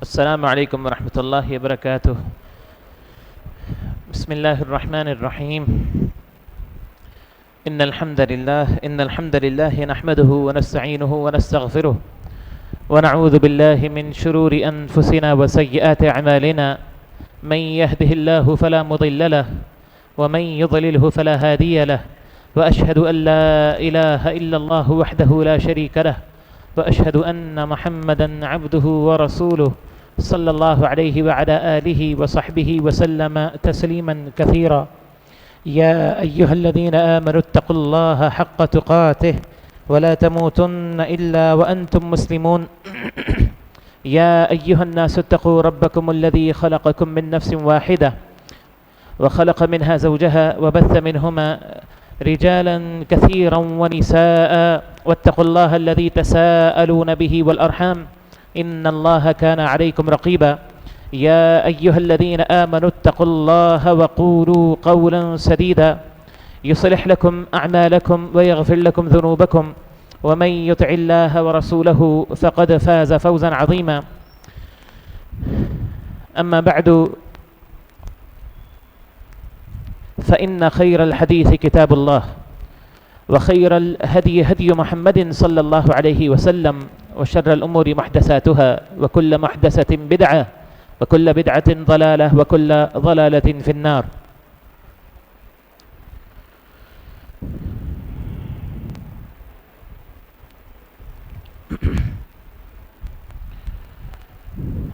السلام عليكم ورحمة الله وبركاته. بسم الله الرحمن الرحيم. إن الحمد لله نحمده ونستعينه ونستغفره ونعوذ بالله من شرور أنفسنا وسيئات أعمالنا. من يهده الله فلا مضل له ومن يضلله فلا هادي له، وأشهد أن لا إله إلا الله وحده لا شريك له، وأشهد أن محمدا عبده ورسوله صلى الله عليه وعلى آله وصحبه وسلم تسليما كثيرا. يا أيها الذين آمنوا اتقوا الله حق تقاته ولا تموتن إلا وأنتم مسلمون. يا أيها الناس اتقوا ربكم الذي خلقكم من نفس واحدة وخلق منها زوجها وبث منهما رجالا كثيرا ونساء، واتقوا الله الذي تساءلون به والأرحام إن الله كان عليكم رقيبا. يا أيها الذين آمنوا اتقوا الله وقولوا قولا سديدا يصلح لكم أعمالكم ويغفر لكم ذنوبكم، ومن يطع الله ورسوله فقد فاز فوزا عظيما. أما بعد، فإن خير الحديث كتاب الله، وخير الهدي هدي محمد صلى الله عليه وسلم، وشر الأمور محدثاتها، وكل محدثة بدعة، وكل بدعة ضلالة، وكل ضلالة في النار.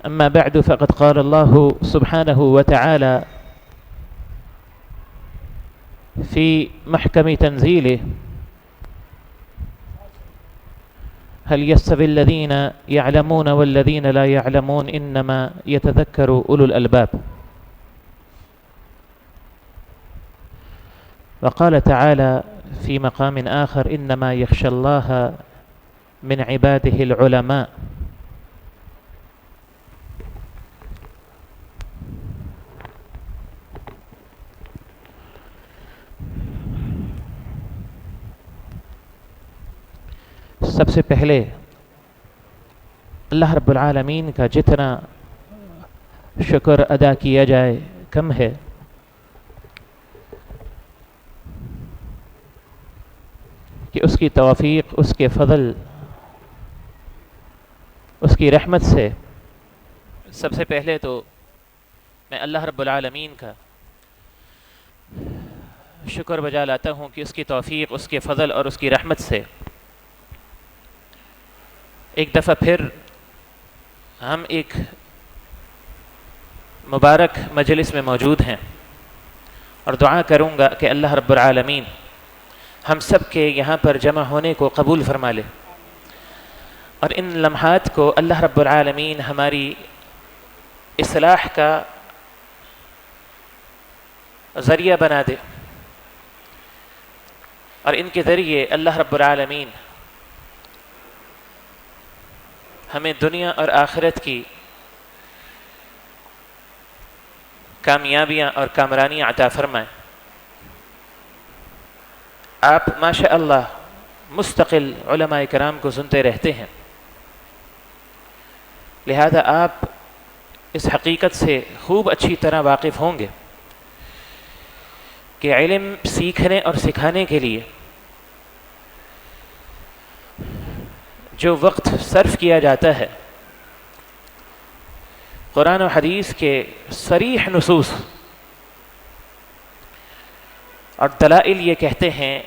أما بعد، فقد قال الله سبحانه وتعالى في محكم تنزيله: هل يستوي الذين يعلمون والذين لا يعلمون إنما يتذكر أولو الألباب. وقال تعالى في مقام آخر: إنما يخشى الله من عباده العلماء. سب سے پہلے اللہ رب العالمین کا جتنا شکر ادا کیا جائے کم ہے. کہ اس کی توفیق، اس کے فضل، اس کی رحمت سے سب سے پہلے تو میں اللہ رب العالمین کا شکر بجا لاتا ہوں کہ اس کی توفیق، اس کے فضل اور اس کی رحمت سے ایک دفعہ پھر ہم ایک مبارک مجلس میں موجود ہیں، اور دعا کروں گا کہ اللہ رب العالمین ہم سب کے یہاں پر جمع ہونے کو قبول فرما لے، اور ان لمحات کو اللہ رب العالمین ہماری اصلاح کا ذریعہ بنا دے، اور ان کے ذریعے اللہ رب العالمین ہمیں دنیا اور آخرت کی کامیابیاں اور کامرانیاں عطا فرمائیں. آپ ماشاء اللہ مستقل علماء کرام کو سنتے رہتے ہیں، لہذا آپ اس حقیقت سے خوب اچھی طرح واقف ہوں گے کہ علم سیکھنے اور سکھانے کے لیے جو وقت صرف کیا جاتا ہے، قرآن و حدیث کے صریح نصوص اور دلائل یہ کہتے ہیں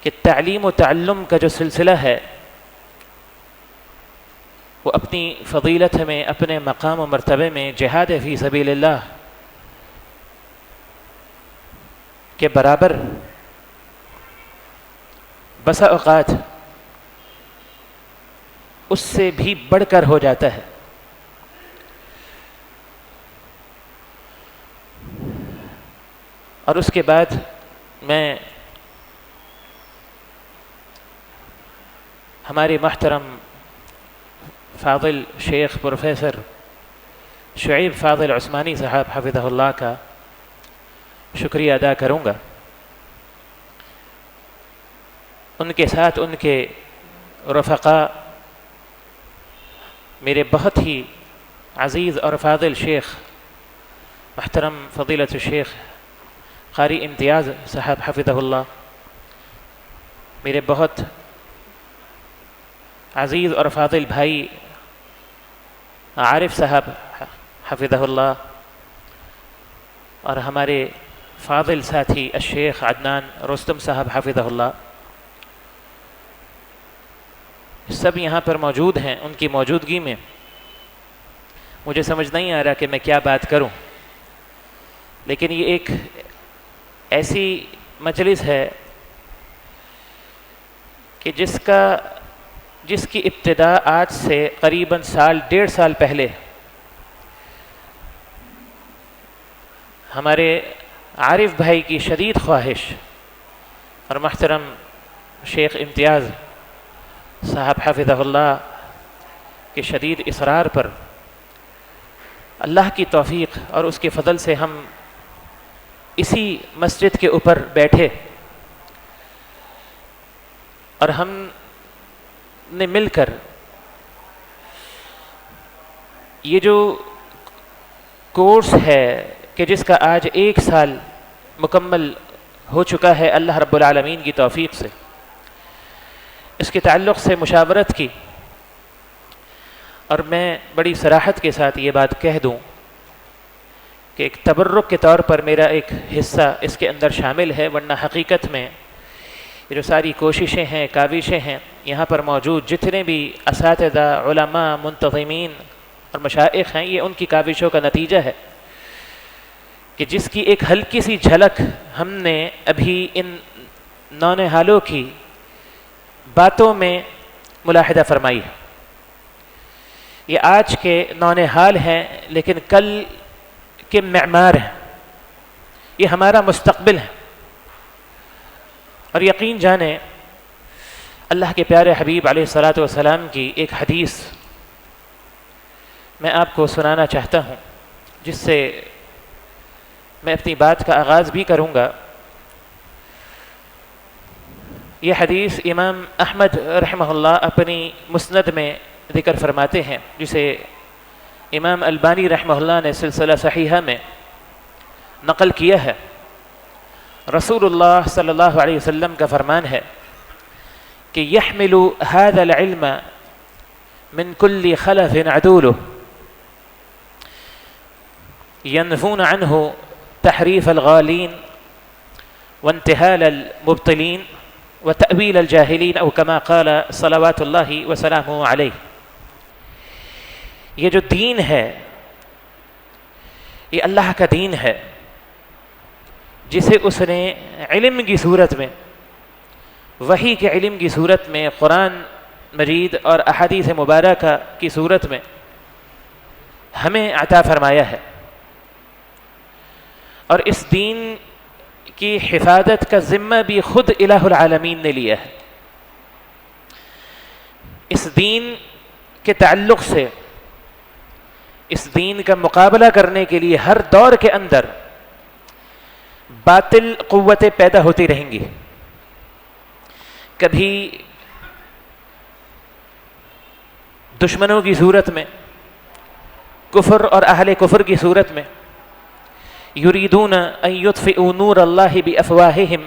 کہ تعلیم و تعلم کا جو سلسلہ ہے وہ اپنی فضیلت میں، اپنے مقام و مرتبے میں جہاد فی سبیل اللہ کے برابر بسا اوقات اس سے بھی بڑھ کر ہو جاتا ہے. اور اس کے بعد میں ہمارے محترم فاضل شیخ پروفیسر شعیب فاضل عثمانی صاحب حفظہ اللہ کا شکریہ ادا کروں گا. ان کے ساتھ ان کے رفقا میرے بہت ہی عزیز اور فاضل شیخ محترم فضیلت الشیخ قاری امتیاز صاحب حفظہ اللہ، میرے بہت عزیز اور فاضل بھائی عارف صاحب حفظہ اللہ، اور ہمارے فاضل ساتھی الشیخ عدنان رستم صاحب حفظہ اللہ، سب یہاں پر موجود ہیں۔ ان کی موجودگی میں مجھے سمجھ نہیں آ رہا کہ میں کیا بات کروں، لیکن یہ ایک ایسی مجلس ہے کہ جس کی ابتدا آج سے قریباً ڈیڑھ سال پہلے ہمارے عارف بھائی کی شدید خواہش اور محترم شیخ امتیاز صاحب حفظہ اللہ کے شدید اصرار پر اللہ کی توفیق اور اس کے فضل سے ہم اسی مسجد کے اوپر بیٹھے اور ہم نے مل کر یہ جو کورس ہے کہ جس کا آج 1 سال مکمل ہو چکا ہے اللہ رب العالمین کی توفیق سے، اس کے تعلق سے مشاورت کی، اور میں بڑی صراحت کے ساتھ یہ بات کہہ دوں کہ ایک تبرک کے طور پر میرا ایک حصہ اس کے اندر شامل ہے، ورنہ حقیقت میں یہ جو ساری کوششیں ہیں، کاوشیں ہیں، یہاں پر موجود جتنے بھی اساتذہ، علماء، منتظمین اور مشائخ ہیں، یہ ان کی کاوشوں کا نتیجہ ہے کہ جس کی ایک ہلکی سی جھلک ہم نے ابھی ان نونہالوں کی باتوں میں ملاحظہ فرمائی ہے۔ یہ آج کے نونہال ہیں لیکن کل کے معمار ہیں، یہ ہمارا مستقبل ہے، اور یقین جانیں اللہ کے پیارے حبیب علیہ الصلاۃ والسلام کی ایک حدیث میں آپ کو سنانا چاہتا ہوں، جس سے میں اپنی بات کا آغاز بھی کروں گا۔ یہ حدیث امام احمد رحمہ اللہ اپنی مسند میں ذکر فرماتے ہیں، جسے امام البانی رحمہ اللہ نے سلسلہ صحیحہ میں نقل کیا ہے۔ رسول اللہ صلی اللہ علیہ وسلم کا فرمان ہے کہ يحمل هذا العلم من كل خلف عدوله ينفون عنه تحريف الغالين وانتهال المبطلين وتأويل الجاهلين أو كما قال صلوات الله وسلامه عليه۔ یہ جو دین ہے یہ اللہ کا دین ہے، جسے اس نے علم کی صورت میں، وحی کے علم کی صورت میں، قرآن مجید اور احادیث مبارکہ کی صورت میں ہمیں عطا فرمایا ہے، اور اس دین کی حفاظت کا ذمہ بھی خود الہ العالمین نے لیا ہے۔ اس دین کے تعلق سے، اس دین کا مقابلہ کرنے کے لیے ہر دور کے اندر باطل قوتیں پیدا ہوتی رہیں گی، کبھی دشمنوں کی صورت میں، کفر اور اہل کفر کی صورت میں، یریدون ان یطفئوا نور اللہ بافواہہم،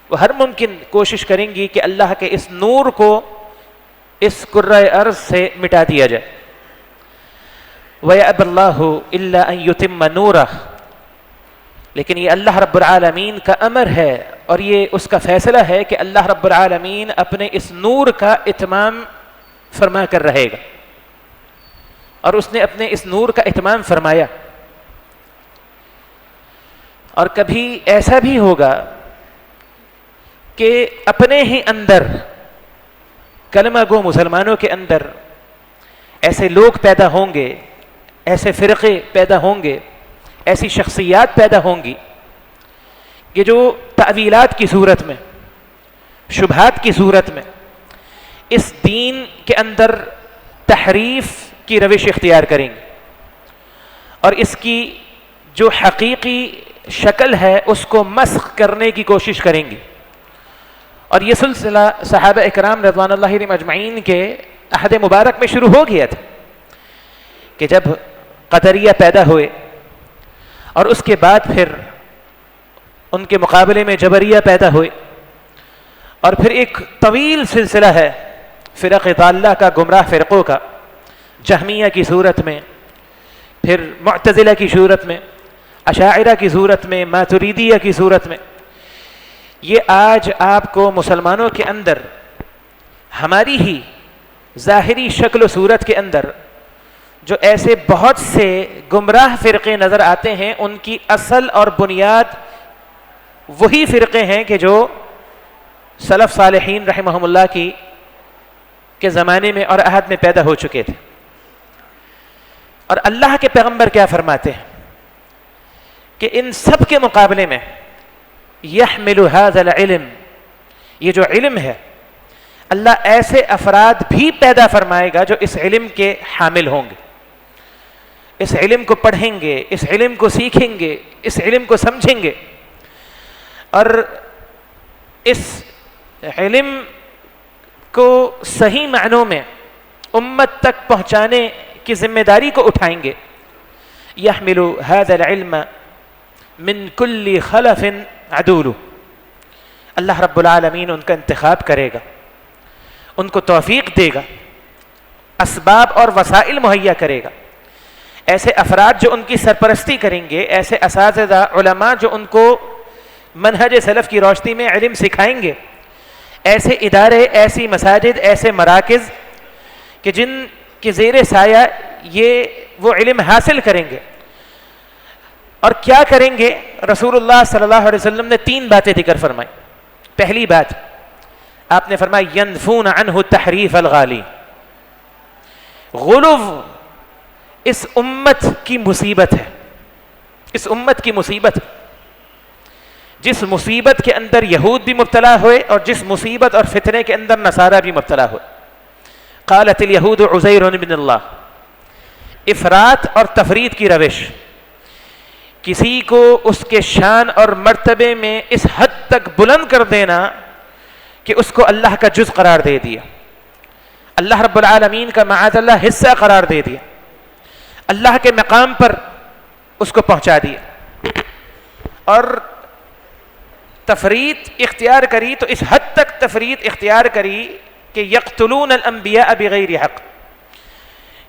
وہ ہر ممکن کوشش کریں گی کہ اللہ کے اس نور کو اس کرۂ ارض سے مٹا دیا جائے۔ وَيَأْبَى اللَّهُ إِلَّا أَن يُتِمَّ نُورَهُ، لیکن یہ اللہ رب العالمین کا امر ہے اور یہ اس کا فیصلہ ہے کہ اللہ رب العالمین اپنے اس نور کا اتمام فرما کر رہے گا، اور اس نے اپنے اس نور کا اتمام فرمایا۔ اور کبھی ایسا بھی ہوگا کہ اپنے ہی اندر، کلمہ گو مسلمانوں کے اندر ایسے لوگ پیدا ہوں گے، ایسے فرقے پیدا ہوں گے، ایسی شخصیات پیدا ہوں گی کہ جو تعویلات کی صورت میں، شبہات کی صورت میں اس دین کے اندر تحریف کی روش اختیار کریں گے، اور اس کی جو حقیقی شکل ہے اس کو مسخ کرنے کی کوشش کریں گے۔ اور یہ سلسلہ صحابہ اکرام رضوان اللہ علیہم اجمعین کے عہد مبارک میں شروع ہو گیا تھا، کہ جب قدریہ پیدا ہوئے اور اس کے بعد پھر ان کے مقابلے میں جبریہ پیدا ہوئے، اور پھر ایک طویل سلسلہ ہے فرق ضالہ کا، گمراہ فرقوں کا، جہمیہ کی صورت میں، پھر معتزلہ کی صورت میں، اشاعرہ کی صورت میں، ماتریدیہ کی صورت میں. یہ آج آپ کو مسلمانوں کے اندر ہماری ہی ظاہری شکل و صورت کے اندر جو ایسے بہت سے گمراہ فرقے نظر آتے ہیں، ان کی اصل اور بنیاد وہی فرقے ہیں کہ جو سلف صالحین رحمہم اللہ کے زمانے میں اور عہد میں پیدا ہو چکے تھے. اور اللہ کے پیغمبر کیا فرماتے ہیں کہ ان سب کے مقابلے میں یحمل ھذا العلم، یہ جو علم ہے اللہ ایسے افراد بھی پیدا فرمائے گا جو اس علم کے حامل ہوں گے، اس علم کو پڑھیں گے، اس علم کو سیکھیں گے، اس علم کو سمجھیں گے، اور اس علم کو صحیح معنوں میں امت تک پہنچانے کی ذمہ داری کو اٹھائیں گے. یحمل ھذا العلم من کل خلف عدول، اللہ رب العالمین ان کا انتخاب کرے گا، ان کو توفیق دے گا، اسباب اور وسائل مہیا کرے گا. ایسے افراد جو ان کی سرپرستی کریں گے، ایسے اساتذہ علماء جو ان کو منہج سلف کی روشنی میں علم سکھائیں گے، ایسے ادارے، ایسی مساجد، ایسے مراکز کہ جن کے زیر سایہ یہ وہ علم حاصل کریں گے. اور کیا کریں گے؟ رسول اللہ صلی اللہ علیہ وسلم نے 3 باتیں ذکر فرمائی. پہلی بات آپ نے فرمایا ینفون عنہ تحریف الغالی، غلو اس امت کی مصیبت ہے، اس امت کی مصیبت ہے. جس مصیبت کے اندر یہود بھی مبتلا ہوئے اور جس مصیبت اور فتنے کے اندر نصارہ بھی مبتلا ہوئے. قالت الیہود عزیر ابن اللہ، افراط اور تفرید کی روش، کسی کو اس کے شان اور مرتبے میں اس حد تک بلند کر دینا کہ اس کو اللہ کا جز قرار دے دیا، اللہ رب العالمین کا معاذ اللہ حصہ قرار دے دیا، اللہ کے مقام پر اس کو پہنچا دیا. اور تفرید اختیار کری تو اس حد تک تفرید اختیار کری کہ یقتلون الانبیاء بغیر حق،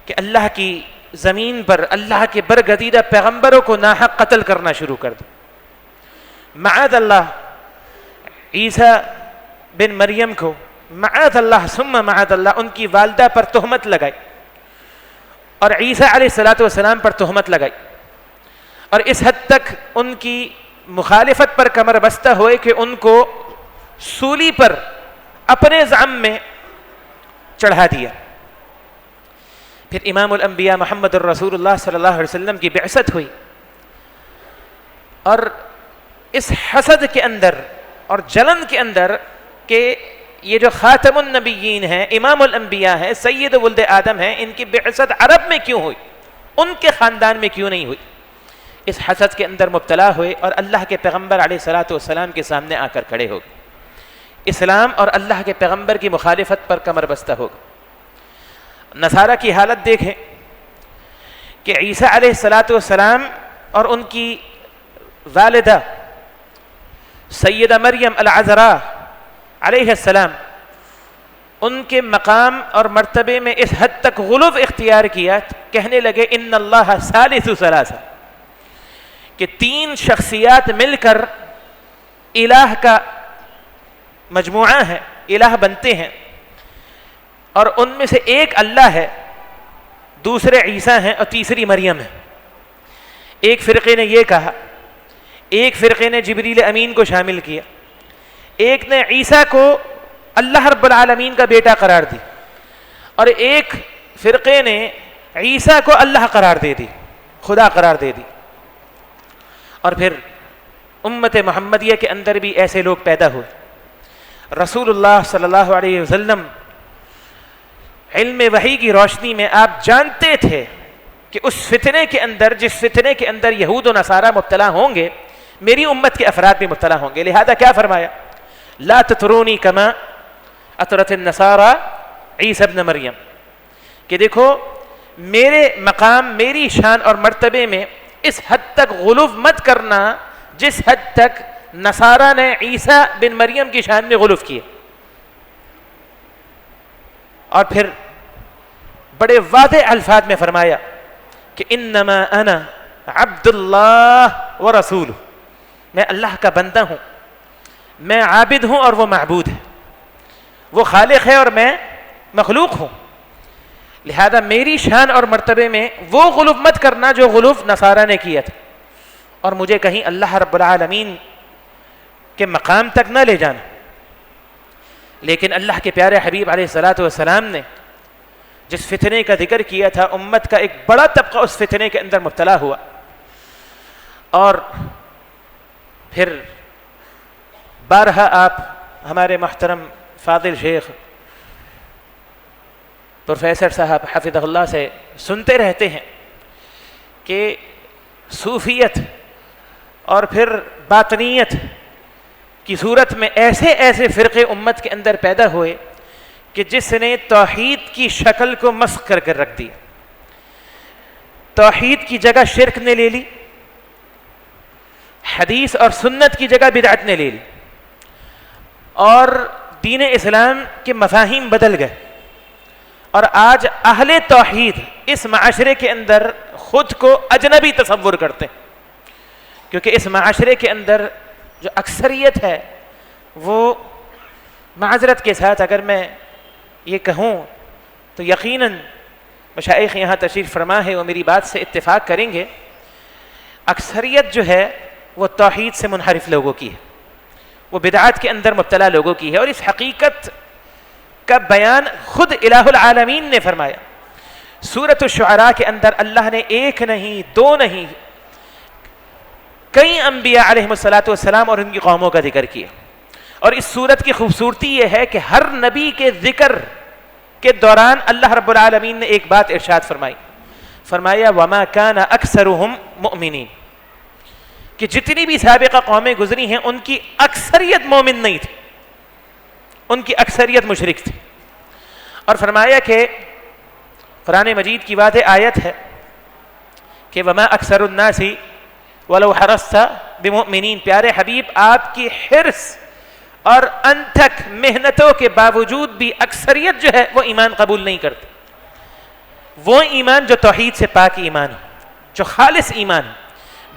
کہ اللہ کی زمین پر اللہ کے برگزیدہ پیغمبروں کو ناحق قتل کرنا شروع کر دو. معاذ اللہ عیسیٰ بن مریم کو معاذ اللہ ثم معاذ اللہ ان کی والدہ پر تہمت لگائی اور عیسیٰ علیہ السلام پر تہمت لگائی، اور اس حد تک ان کی مخالفت پر کمر بستہ ہوئے کہ ان کو سولی پر اپنے زعم میں چڑھا دیا. پھر امام الانبیاء محمد الرسول اللہ صلی اللہ علیہ وسلم کی بعثت ہوئی، اور اس حسد کے اندر اور جلن کے اندر کہ یہ جو خاتم النبیین ہیں، امام الانبیاء ہیں، سید ولد آدم ہیں، ان کی بعثت عرب میں کیوں ہوئی، ان کے خاندان میں کیوں نہیں ہوئی، اس حسد کے اندر مبتلا ہوئے اور اللہ کے پیغمبر علیہ السلام کے سامنے آ کر کھڑے ہو گئے، اسلام اور اللہ کے پیغمبر کی مخالفت پر کمر بستہ ہو گئے. نصارہ کی حالت دیکھیں کہ عیسیٰ علیہ السلام اور ان کی والدہ سیدہ مریم العذراء علیہ السلام، ان کے مقام اور مرتبے میں اس حد تک غلو اختیار کیا، کہنے لگے ان اللہ ثالث ثلاثہ، کہ 3 شخصیات مل کر الہ کا مجموعہ ہے، الہ بنتے ہیں، اور ان میں سے ایک اللہ ہے، دوسرے عیسیٰ ہیں اور تیسری مریم ہے. ایک فرقے نے یہ کہا، ایک فرقے نے جبریل امین کو شامل کیا، ایک نے عیسیٰ کو اللہ رب العالمین کا بیٹا قرار دی، اور ایک فرقے نے عیسیٰ کو اللہ قرار دے دی، خدا قرار دے دی. اور پھر امت محمدیہ کے اندر بھی ایسے لوگ پیدا ہوئے. رسول اللہ صلی اللہ علیہ وسلم علم وحی کی روشنی میں آپ جانتے تھے کہ اس فتنے کے اندر، جس فتنے کے اندر یہود و نصارہ مبتلا ہوں گے، میری امت کے افراد بھی مبتلا ہوں گے. لہذا کیا فرمایا؟ لا تطرونی کما اطرت النصارى عیسی ابن مریم، کہ دیکھو میرے مقام میری شان اور مرتبے میں اس حد تک غلو مت کرنا جس حد تک نصارہ نے عیسیٰ بن مریم کی شان میں غلو کیے. اور پھر بڑے واضح الفاظ میں فرمایا کہ انما انا عبد اللہ و رسول، میں اللہ کا بندہ ہوں، میں عابد ہوں اور وہ معبود ہے، وہ خالق ہے اور میں مخلوق ہوں. لہذا میری شان اور مرتبے میں وہ غلو مت کرنا جو غلو نصارہ نے کیا تھا، اور مجھے کہیں اللہ رب العالمین کے مقام تک نہ لے جانا. لیکن اللہ کے پیارے حبیب علیہ الصلاۃ والسلام نے جس فتنے کا ذکر کیا تھا، امت کا ایک بڑا طبقہ اس فتنے کے اندر مبتلا ہوا. اور پھر بارہا آپ ہمارے محترم فاضل شیخ پروفیسر صاحب حفظہ اللہ سے سنتے رہتے ہیں کہ صوفیت اور پھر باطنیت کی صورت میں ایسے ایسے فرقے امت کے اندر پیدا ہوئے کہ جس نے توحید کی شکل کو مسخ کر کر رکھ دیا. توحید کی جگہ شرک نے لے لی، حدیث اور سنت کی جگہ بدعت نے لے لی، اور دین اسلام کے مفاہیم بدل گئے. اور آج اہل توحید اس معاشرے کے اندر خود کو اجنبی تصور کرتے ہیں، کیونکہ اس معاشرے کے اندر جو اکثریت ہے وہ، معذرت کے ساتھ اگر میں یہ کہوں تو یقیناً مشائخ یہاں تشریف فرما ہے وہ میری بات سے اتفاق کریں گے، اکثریت جو ہے وہ توحید سے منحرف لوگوں کی ہے، وہ بدعات کے اندر مبتلا لوگوں کی ہے. اور اس حقیقت کا بیان خود الہ العالمین نے فرمایا. سورۃ الشعراء کے اندر اللہ نے ایک نہیں دو نہیں کئی انبیاء علیہ الصلاۃ والسلام اور ان کی قوموں کا ذکر کیا. اور اس سورت کی خوبصورتی یہ ہے کہ ہر نبی کے ذکر کے دوران اللہ رب العالمین نے ایک بات ارشاد فرمائی، فرمایا وما کان اکثرهم مؤمنین، کہ جتنی بھی سابقہ قومیں گزری ہیں ان کی اکثریت مومن نہیں تھی، ان کی اکثریت مشرک تھی. اور فرمایا کہ قرآن مجید کی واضح آیت ہے کہ وما اکثر الناس ولو حرصت بمؤمنین، پیارے حبیب آپ کی حرص اور انتھک محنتوں کے باوجود بھی اکثریت جو ہے وہ ایمان قبول نہیں کرتے. وہ ایمان جو توحید سے پاک ایمان ہے، جو خالص ایمان ہے،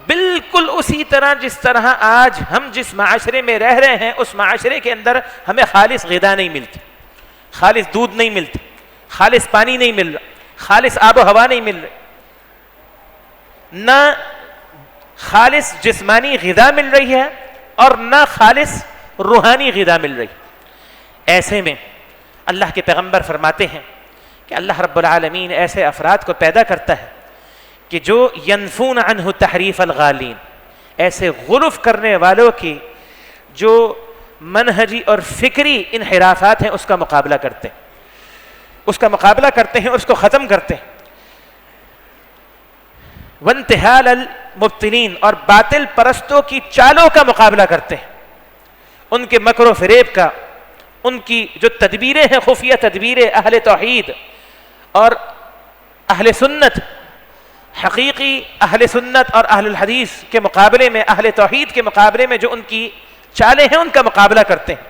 بالکل اسی طرح جس طرح آج ہم جس معاشرے میں رہ رہے ہیں اس معاشرے کے اندر ہمیں خالص غذا نہیں ملتی، خالص دودھ نہیں ملتا، خالص پانی نہیں مل رہا، خالص آب و ہوا نہیں مل رہی، نہ خالص جسمانی غذا مل رہی ہے اور نہ خالص روحانی غذا مل رہی. ایسے میں اللہ کے پیغمبر فرماتے ہیں کہ اللہ رب العالمین ایسے افراد کو پیدا کرتا ہے کہ جو ینفون عنہ تحریف الغالین، ایسے غلف کرنے والوں کی جو منہجی اور فکری انحرافات ہیں اس کا مقابلہ کرتے ہیں، اس کا مقابلہ کرتے ہیں اور اس کو ختم کرتے ہیں. وانتحال المبتلین، اور باطل پرستوں کی چالوں کا مقابلہ کرتے ہیں، ان کے مکر و فریب کا، ان کی جو تدبیریں ہیں خفیہ تدبیریں اہل توحید اور اہل سنت، حقیقی اہل سنت اور اہل الحدیث کے مقابلے میں، اہل توحید کے مقابلے میں جو ان کی چالیں ہیں ان کا مقابلہ کرتے ہیں.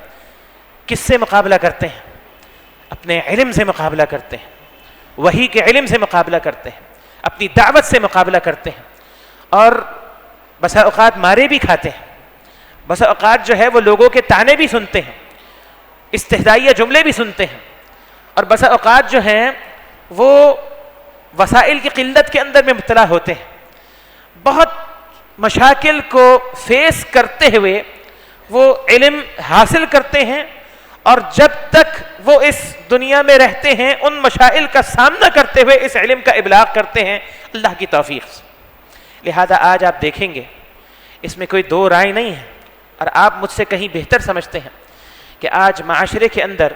کس سے مقابلہ کرتے ہیں؟ اپنے علم سے مقابلہ کرتے ہیں، وحی کے علم سے مقابلہ کرتے ہیں، اپنی دعوت سے مقابلہ کرتے ہیں. اور بسا اوقات مارے بھی کھاتے ہیں، بسا اوقات جو ہے وہ لوگوں کے طعنے بھی سنتے ہیں، استہزائیہ جملے بھی سنتے ہیں، اور بسا اوقات جو ہیں وہ وسائل کی قلت کے اندر میں مبتلا ہوتے ہیں. بہت مشاکل کو فیس کرتے ہوئے وہ علم حاصل کرتے ہیں، اور جب تک وہ اس دنیا میں رہتے ہیں ان مشائل کا سامنا کرتے ہوئے اس علم کا ابلاغ کرتے ہیں اللہ کی توفیق سے. لہذا آج آپ دیکھیں گے اس میں کوئی دو رائے نہیں ہے، اور آپ مجھ سے کہیں بہتر سمجھتے ہیں کہ آج معاشرے کے اندر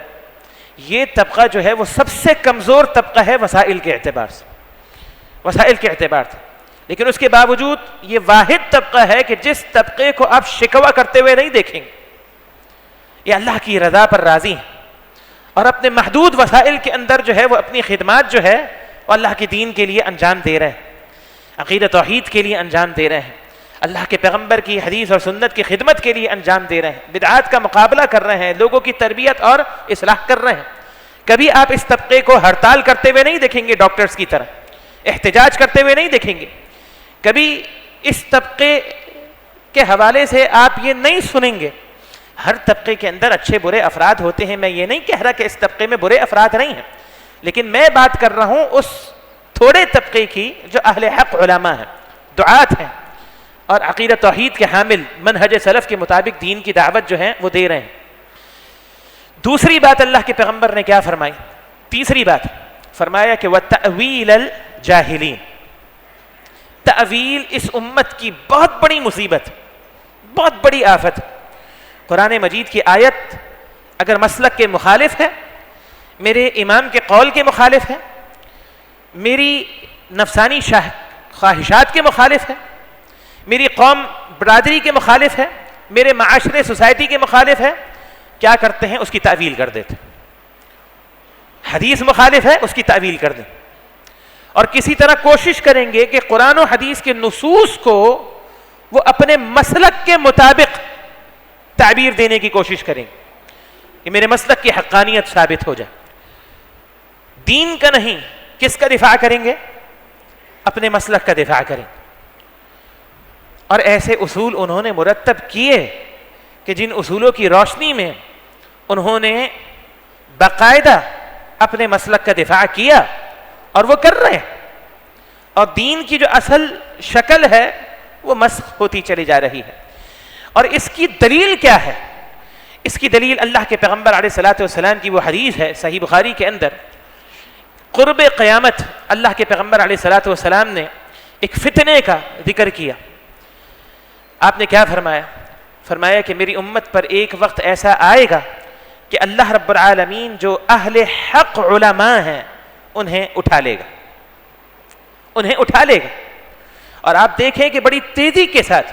یہ طبقہ جو ہے وہ سب سے کمزور طبقہ ہے وسائل کے اعتبار سے، وسائل کے اعتبار سے. لیکن اس کے باوجود یہ واحد طبقہ ہے کہ جس طبقے کو آپ شکوہ کرتے ہوئے نہیں دیکھیں گے. یہ اللہ کی رضا پر راضی ہیں اور اپنے محدود وسائل کے اندر جو ہے وہ اپنی خدمات جو ہے وہ اللہ کے دین کے لیے انجام دے رہے ہیں، عقیدہ توحید کے لیے انجام دے رہے ہیں، اللہ کے پیغمبر کی حدیث اور سنت کی خدمت کے لیے انجام دے رہے ہیں، بدعات کا مقابلہ کر رہے ہیں، لوگوں کی تربیت اور اصلاح کر رہے ہیں۔ کبھی آپ اس طبقے کو ہڑتال کرتے ہوئے نہیں دیکھیں گے، ڈاکٹرز کی طرح احتجاج کرتے ہوئے نہیں دیکھیں گے، کبھی اس طبقے کے حوالے سے آپ یہ نہیں سنیں گے۔ ہر طبقے کے اندر اچھے برے افراد ہوتے ہیں، میں یہ نہیں کہہ رہا کہ اس طبقے میں برے افراد نہیں ہیں، لیکن میں بات کر رہا ہوں اس تھوڑے طبقے کی جو اہل حق علماء ہیں، دعات ہیں اور عقیدہ توحید کے حامل، منہج سلف کے مطابق دین کی دعوت جو ہے وہ دے رہے ہیں۔ دوسری بات اللہ کے پیغمبر نے کیا فرمائی؟ تیسری بات فرمایا کہ وَتَأْوِيلَ الْجَاهِلِينَ، تأویل اس امت کی بہت بڑی مصیبت، بہت بڑی آفت۔ قرآن مجید کی آیت اگر مسلک کے مخالف ہے، میرے امام کے قول کے مخالف ہے، میری نفسانی خواہشات کے مخالف ہے، میری قوم برادری کے مخالف ہے، میرے معاشرے سوسائٹی کے مخالف ہے، کیا کرتے ہیں؟ اس کی تعویل کر دیتے۔ حدیث مخالف ہے، اس کی تعویل کر دیں، اور کسی طرح کوشش کریں گے کہ قرآن و حدیث کے نصوص کو وہ اپنے مسلک کے مطابق تعبیر دینے کی کوشش کریں کہ میرے مسلک کی حقانیت ثابت ہو جائے۔ دین کا نہیں، کس کا دفاع کریں گے؟ اپنے مسلک کا دفاع کریں۔ اور ایسے اصول انہوں نے مرتب کیے کہ جن اصولوں کی روشنی میں انہوں نے باقاعدہ اپنے مسلک کا دفاع کیا، اور وہ کر رہے ہیں، اور دین کی جو اصل شکل ہے وہ مسخ ہوتی چلی جا رہی ہے۔ اور اس کی دلیل کیا ہے؟ اس کی دلیل اللہ کے پیغمبر علیہ الصلوۃ والسلام کی وہ حدیث ہے صحیح بخاری کے اندر، قرب قیامت اللہ کے پیغمبر علیہ الصلوۃ والسلام نے ایک فتنے کا ذکر کیا۔ آپ نے کیا فرمایا؟ فرمایا کہ میری امت پر ایک وقت ایسا آئے گا کہ اللہ رب العالمین جو اہل حق علماء ہیں انہیں اٹھا لے گا، انہیں اٹھا لے گا۔ اور آپ دیکھیں کہ بڑی تیزی کے ساتھ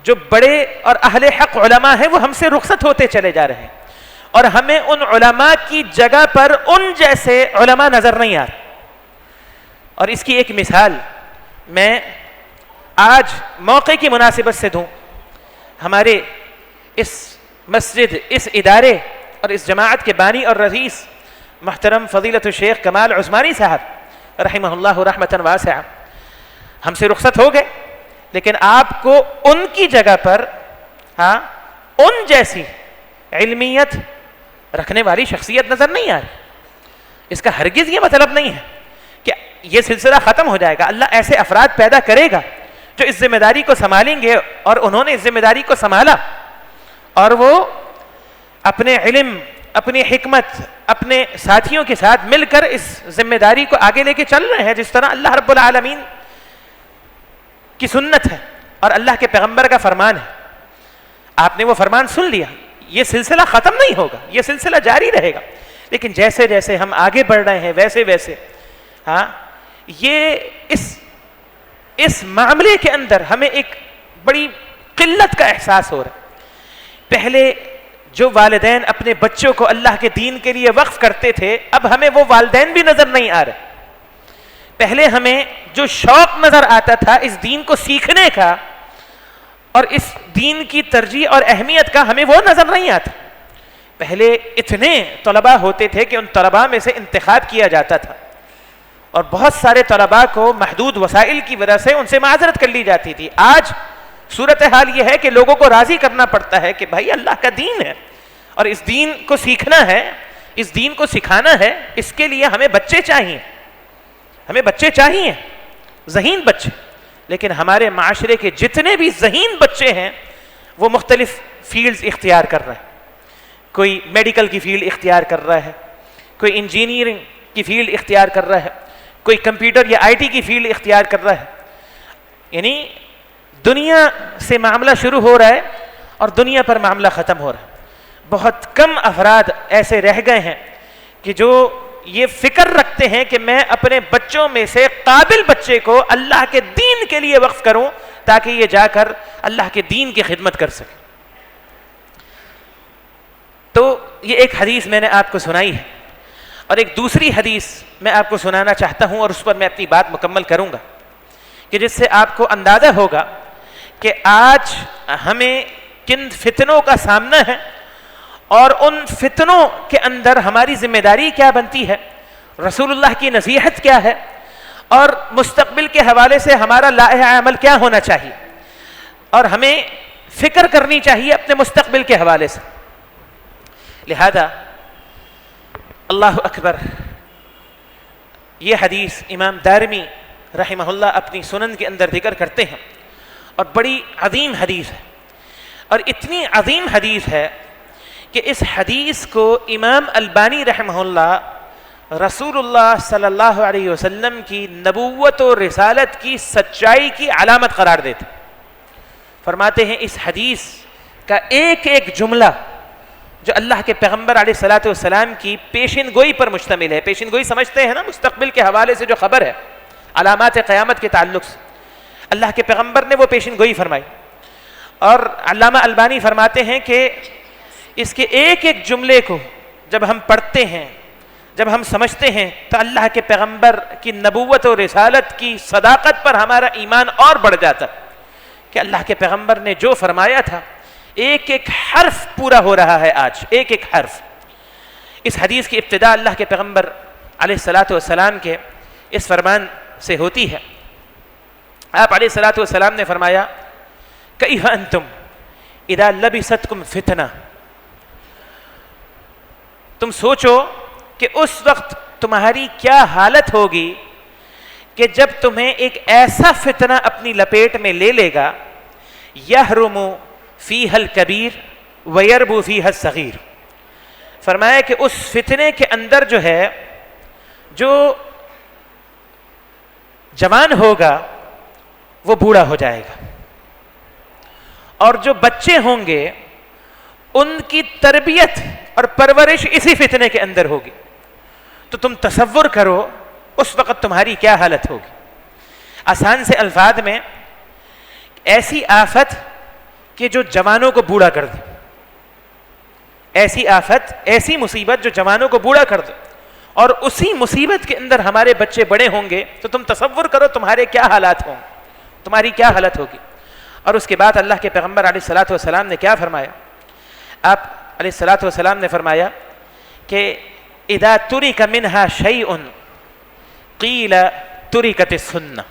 جو بڑے اور اہل حق علماء ہیں وہ ہم سے رخصت ہوتے چلے جا رہے ہیں، اور ہمیں ان علماء کی جگہ پر ان جیسے علماء نظر نہیں آ رہے۔ اور اس کی ایک مثال میں آج موقع کی مناسبت سے دوں۔ ہمارے اس مسجد، اس ادارے اور اس جماعت کے بانی اور رئیس محترم فضیلت الشیخ کمال عثمانی صاحب رحمہ اللہ رحمۃ واسعہ ہم سے رخصت ہو گئے، لیکن آپ کو ان کی جگہ پر ان جیسی علمیت رکھنے والی شخصیت نظر نہیں آ رہی۔ اس کا ہرگز یہ مطلب نہیں ہے کہ یہ سلسلہ ختم ہو جائے گا۔ اللہ ایسے افراد پیدا کرے گا جو اس ذمہ داری کو سنبھالیں گے، اور انہوں نے اس ذمہ داری کو سنبھالا، اور وہ اپنے علم، اپنی حکمت، اپنے ساتھیوں کے ساتھ مل کر اس ذمہ داری کو آگے لے کے چل رہے ہیں، جس طرح اللہ رب العالمین کی سنت ہے اور اللہ کے پیغمبر کا فرمان ہے۔ آپ نے وہ فرمان سن لیا، یہ سلسلہ ختم نہیں ہوگا، یہ سلسلہ جاری رہے گا، لیکن جیسے جیسے ہم آگے بڑھ رہے ہیں ویسے ویسے یہ اس معاملے کے اندر ہمیں ایک بڑی قلت کا احساس ہو رہا ہے۔ پہلے جو والدین اپنے بچوں کو اللہ کے دین کے لیے وقف کرتے تھے، اب ہمیں وہ والدین بھی نظر نہیں آ رہے۔ پہلے ہمیں جو شوق نظر آتا تھا اس دین کو سیکھنے کا اور اس دین کی ترجیح اور اہمیت کا، ہمیں وہ نظر نہیں آتا۔ پہلے اتنے طلباء ہوتے تھے کہ ان طلباء میں سے انتخاب کیا جاتا تھا، اور بہت سارے طلباء کو محدود وسائل کی وجہ سے ان سے معذرت کر لی جاتی تھی۔ آج صورتحال یہ ہے کہ لوگوں کو راضی کرنا پڑتا ہے کہ بھائی اللہ کا دین ہے، اور اس دین کو سیکھنا ہے، اس دین کو سکھانا ہے، اس کے لیے ہمیں بچے چاہیے، ہمیں بچے چاہیے، ذہین بچے۔ لیکن ہمارے معاشرے کے جتنے بھی ذہین بچے ہیں وہ مختلف فیلڈز اختیار کر رہے ہیں۔ کوئی میڈیکل کی فیلڈ اختیار کر رہا ہے، کوئی انجینئرنگ کی فیلڈ اختیار کر رہا ہے، کوئی کمپیوٹر یا آئی ٹی کی فیلڈ اختیار کر رہا ہے۔ یعنی دنیا سے معاملہ شروع ہو رہا ہے اور دنیا پر معاملہ ختم ہو رہا ہے۔ بہت کم افراد ایسے رہ گئے ہیں کہ جو یہ فکر رکھتے ہیں کہ میں اپنے بچوں میں سے قابل بچے کو اللہ کے دین کے لیے وقف کروں تاکہ یہ جا کر اللہ کے دین کی خدمت کر سکے۔ تو یہ ایک حدیث میں نے آپ کو سنائی ہے، اور ایک دوسری حدیث میں آپ کو سنانا چاہتا ہوں اور اس پر میں اپنی بات مکمل کروں گا کہ جس سے آپ کو اندازہ ہوگا کہ آج ہمیں کن فتنوں کا سامنا ہے اور ان فتنوں کے اندر ہماری ذمہ داری کیا بنتی ہے، رسول اللہ کی نصیحت کیا ہے، اور مستقبل کے حوالے سے ہمارا لائحہ عمل کیا ہونا چاہیے، اور ہمیں فکر کرنی چاہیے اپنے مستقبل کے حوالے سے۔ لہذا اللہ اکبر، یہ حدیث امام دارمی رحمہ اللہ اپنی سنن کے اندر ذکر کرتے ہیں، اور بڑی عظیم حدیث ہے، اور اتنی عظیم حدیث ہے کہ اس حدیث کو امام البانی رحمہ اللہ رسول اللہ صلی اللہ علیہ وسلم کی نبوت و رسالت کی سچائی کی علامت قرار دیتے، فرماتے ہیں اس حدیث کا ایک ایک جملہ جو اللہ کے پیغمبر علیہ الصلوۃ والسلام کی پیشن گوئی پر مشتمل ہے۔ پیشن گوئی سمجھتے ہیں نا، مستقبل کے حوالے سے جو خبر ہے، علامات قیامت کے تعلق سے اللہ کے پیغمبر نے وہ پیشن گوئی فرمائی، اور علامہ البانی فرماتے ہیں کہ اس کے ایک ایک جملے کو جب ہم پڑھتے ہیں، جب ہم سمجھتے ہیں، تو اللہ کے پیغمبر کی نبوت و رسالت کی صداقت پر ہمارا ایمان اور بڑھ جاتا کہ اللہ کے پیغمبر نے جو فرمایا تھا ایک ایک حرف پورا ہو رہا ہے آج، ایک ایک حرف۔ اس حدیث کی ابتدا اللہ کے پیغمبر علیہ الصلوۃ والسلام کے اس فرمان سے ہوتی ہے۔ آپ علیہ الصلوۃ والسلام نے فرمایا کیف انتم اذا لبستکم فتنہ، تم سوچو کہ اس وقت تمہاری کیا حالت ہوگی کہ جب تمہیں ایک ایسا فتنہ اپنی لپیٹ میں لے لے گا، یحرم فیہ الکبیر ویربو فیہ الصغیر، فرمایا کہ اس فتنے کے اندر جو ہے، جو جوان ہوگا وہ بوڑھا ہو جائے گا، اور جو بچے ہوں گے ان کی تربیت اور پرورش اسی فتنے کے اندر ہوگی۔ تو تم تصور کرو اس وقت تمہاری کیا حالت ہوگی۔ آسان سے الفاظ میں ایسی آفت کہ جو جوانوں کو بوڑھا کر دے، ایسی آفت، ایسی مصیبت جو جوانوں کو بوڑھا کر دے، اور اسی مصیبت کے اندر ہمارے بچے بڑے ہوں گے، تو تم تصور کرو تمہارے کیا حالات ہوں، تمہاری کیا حالت ہوگی۔ اور اس کے بعد اللہ کے پیغمبر علیہ الصلوۃ والسلام نے کیا فرمایا؟ آپ علیہ الصلوۃ والسلام نے فرمایا کہ اذا ترک منها شیء قیل ترکت السنہ،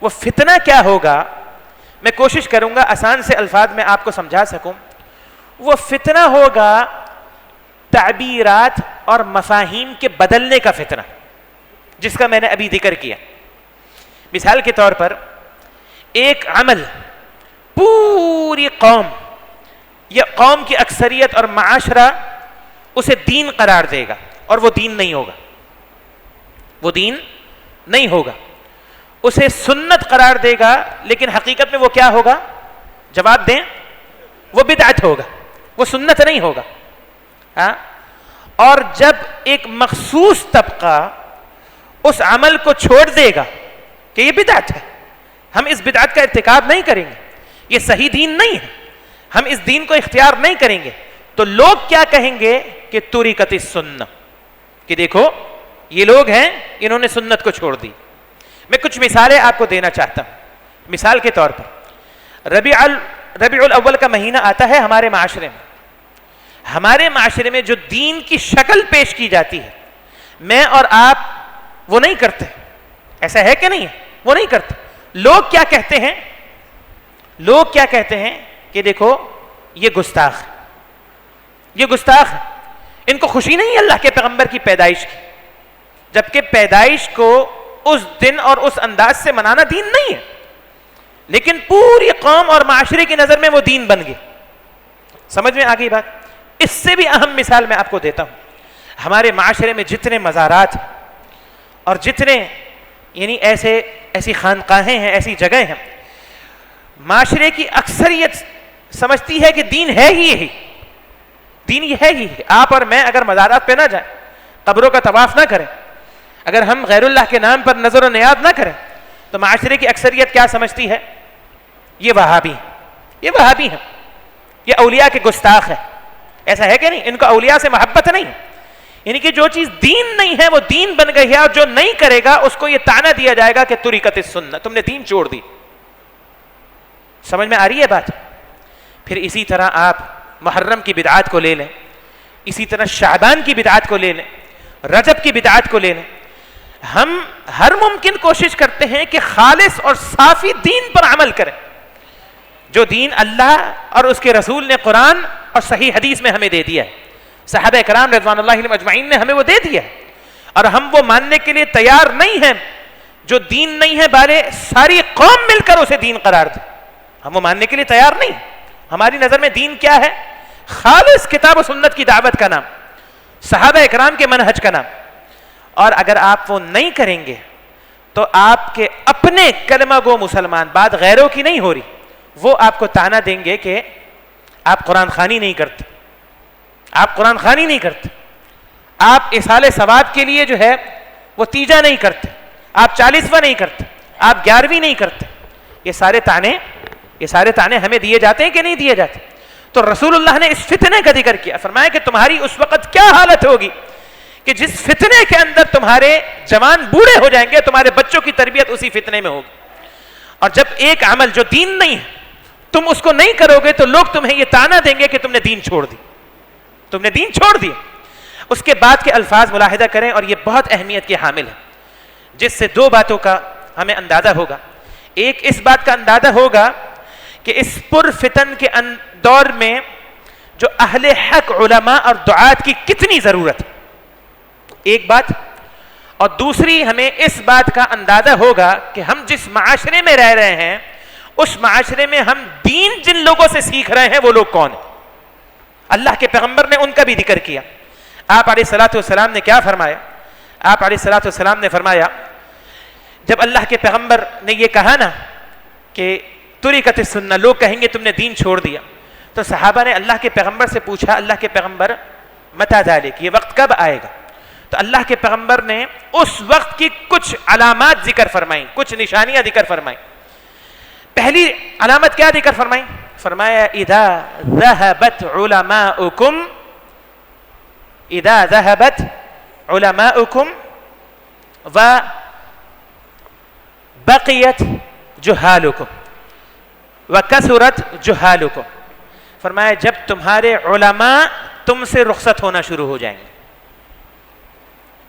وہ فتنہ کیا ہوگا، میں کوشش کروں گا آسان سے الفاظ میں آپ کو سمجھا سکوں۔ وہ فتنہ ہوگا تعبیرات اور مفاہیم کے بدلنے کا فتنہ، جس کا میں نے ابھی ذکر کیا۔ مثال کے طور پر ایک عمل پوری قوم یا قوم کی اکثریت اور معاشرہ اسے دین قرار دے گا، اور وہ دین نہیں ہوگا، وہ دین نہیں ہوگا، اسے سنت قرار دے گا، لیکن حقیقت میں وہ کیا ہوگا؟ جواب دیں، وہ بدعت ہوگا، وہ سنت نہیں ہوگا۔ ہاں، اور جب ایک مخصوص طبقہ اس عمل کو چھوڑ دے گا کہ یہ بدعت ہے، ہم اس بدعت کا ارتکاب نہیں کریں گے، یہ صحیح دین نہیں ہے، ہم اس دین کو اختیار نہیں کریں گے، تو لوگ کیا کہیں گے کہ ترکت السنہ، کہ دیکھو یہ لوگ ہیں، انہوں نے سنت کو چھوڑ دی۔ میں کچھ مثالیں آپ کو دینا چاہتا ہوں۔ مثال کے طور پر ربیع الاول کا مہینہ آتا ہے ہمارے معاشرے میں، ہمارے معاشرے میں جو دین کی شکل پیش کی جاتی ہے، میں اور آپ وہ نہیں کرتے، ایسا ہے کہ نہیں ہے؟ وہ نہیں کرتے۔ لوگ کیا کہتے ہیں؟ لوگ کیا کہتے ہیں کہ دیکھو یہ گستاخ ہے، یہ گستاخ ہے، ان کو خوشی نہیں ہے اللہ کے پیغمبر کی پیدائش کی، جبکہ پیدائش کو اس دن اور اس انداز سے منانا دین نہیں ہے، لیکن پوری قوم اور معاشرے کی نظر میں وہ دین بن گئی۔ سمجھ میں آ گئی بات؟ اس سے بھی اہم مثال میں آپ کو دیتا ہوں۔ ہمارے معاشرے میں جتنے مزارات ہیں اور جتنے یعنی ایسی خانقاہیں ہیں، ایسی جگہیں ہیں، معاشرے کی اکثریت سمجھتی ہے کہ دین ہے ہی یہی، دین یہ ہے ہی۔ آپ اور میں اگر مزارات پہ نہ جائیں، قبروں کا طواف نہ کریں، اگر ہم غیر اللہ کے نام پر نظر و نیاز نہ کریں، تو معاشرے کی اکثریت کیا سمجھتی ہے؟ یہ وہابی، یہ وہابی ہیں، یہ اولیاء کے گستاخ ہے۔ ایسا ہے کہ نہیں؟ ان کو اولیاء سے محبت نہیں، یعنی کہ جو چیز دین نہیں ہے وہ دین بن گئی ہے، اور جو نہیں کرے گا اس کو یہ طعنہ دیا جائے گا کہ ترکت السنہ، تم نے دین چھوڑ دی۔ سمجھ میں آ رہی ہے بات؟ پھر اسی طرح آپ محرم کی بدعات کو لے لیں، اسی طرح شعبان کی بدعات کو لے لیں، رجب کی بدعات کو لے لیں۔ ہم ہر ممکن کوشش کرتے ہیں کہ خالص اور صافی دین پر عمل کریں، جو دین اللہ اور اس کے رسول نے قرآن اور صحیح حدیث میں ہمیں دے دیا ہے، صحابہ کرام رضوان اللہ علیہم اجمعین نے ہمیں وہ دے دیا ہے، اور ہم وہ ماننے کے لیے تیار نہیں ہیں جو دین نہیں ہے بارے ساری قوم مل کر اسے دین قرار دے، ہم وہ ماننے کے لیے تیار نہیں۔ ہماری نظر میں دین کیا ہے؟ خالص کتاب و سنت کی دعوت کا نام، صحابہ کرام کے منہج کا نام، اور اگر آپ وہ نہیں کریں گے تو آپ کے اپنے کلمہ گو مسلمان، بات غیروں کی نہیں ہو رہی، وہ آپ کو طعنہ دیں گے کہ آپ قرآن خوانی نہیں کرتے، آپ قرآن خوانی نہیں کرتے، آپ اصال ثواب کے لیے جو ہے وہ تیجا نہیں کرتے، آپ 40واں نہیں کرتے، آپ 11ویں نہیں کرتے۔ یہ سارے طعنے ہمیں دیے جاتے ہیں کہ نہیں دیے جاتے؟ تو رسول اللہ نے اس فتنے کا ذکر کیا، فرمایا کہ تمہاری اس وقت کیا حالت ہوگی کہ جس فتنے کے اندر تمہارے جوان بوڑھے ہو جائیں گے، تمہارے بچوں کی تربیت اسی فتنے میں ہوگی۔ اور جب ایک عمل جو دین نہیں ہے تم اس کو نہیں کرو گے تو لوگ تمہیں یہ طعنہ دیں گے کہ تم نے دین چھوڑ دی، تم نے دین چھوڑ دیا۔ اس کے بعد کے الفاظ ملاحظہ کریں، اور یہ بہت اہمیت کے حامل ہے، جس سے دو باتوں کا ہمیں اندازہ ہوگا۔ ایک اس بات کا اندازہ ہوگا کہ اس پر فتن کے دور میں جو اہل حق علماء اور دعات کی کتنی ضرورت ہے، ایک بات، اور دوسری ہمیں اس بات کا اندازہ ہوگا کہ ہم جس معاشرے میں رہ رہے ہیں اس معاشرے میں ہم دین جن لوگوں سے سیکھ رہے ہیں وہ لوگ کون ہیں۔ اللہ کے پیغمبر نے ان کا بھی ذکر کیا۔ آپ علیہ الصلوۃ والسلام نے کیا فرمایا؟ آپ علیہ الصلوۃ والسلام نے فرمایا، جب اللہ کے پیغمبر نے یہ کہا نا کہ ترکت السنہ، لوگ کہیں گے تم نے دین چھوڑ دیا، تو صحابہ نے اللہ کے پیغمبر سے پوچھا، اللہ کے پیغمبر متی ذالک، یہ وقت کب آئے گا؟ تو اللہ کے پیغمبر نے اس وقت کی کچھ علامات ذکر فرمائیں، کچھ نشانیاں ذکر فرمائیں۔ پہلی علامت کیا ذکر فرمائیں؟ فرمایا اذا ذهبت علماؤکم، اذا ذهبت علماؤکم وبقیت جہالکم وکثرت جہالکم، فرمایا جب تمہارے علماء تم سے رخصت ہونا شروع ہو جائیں گے،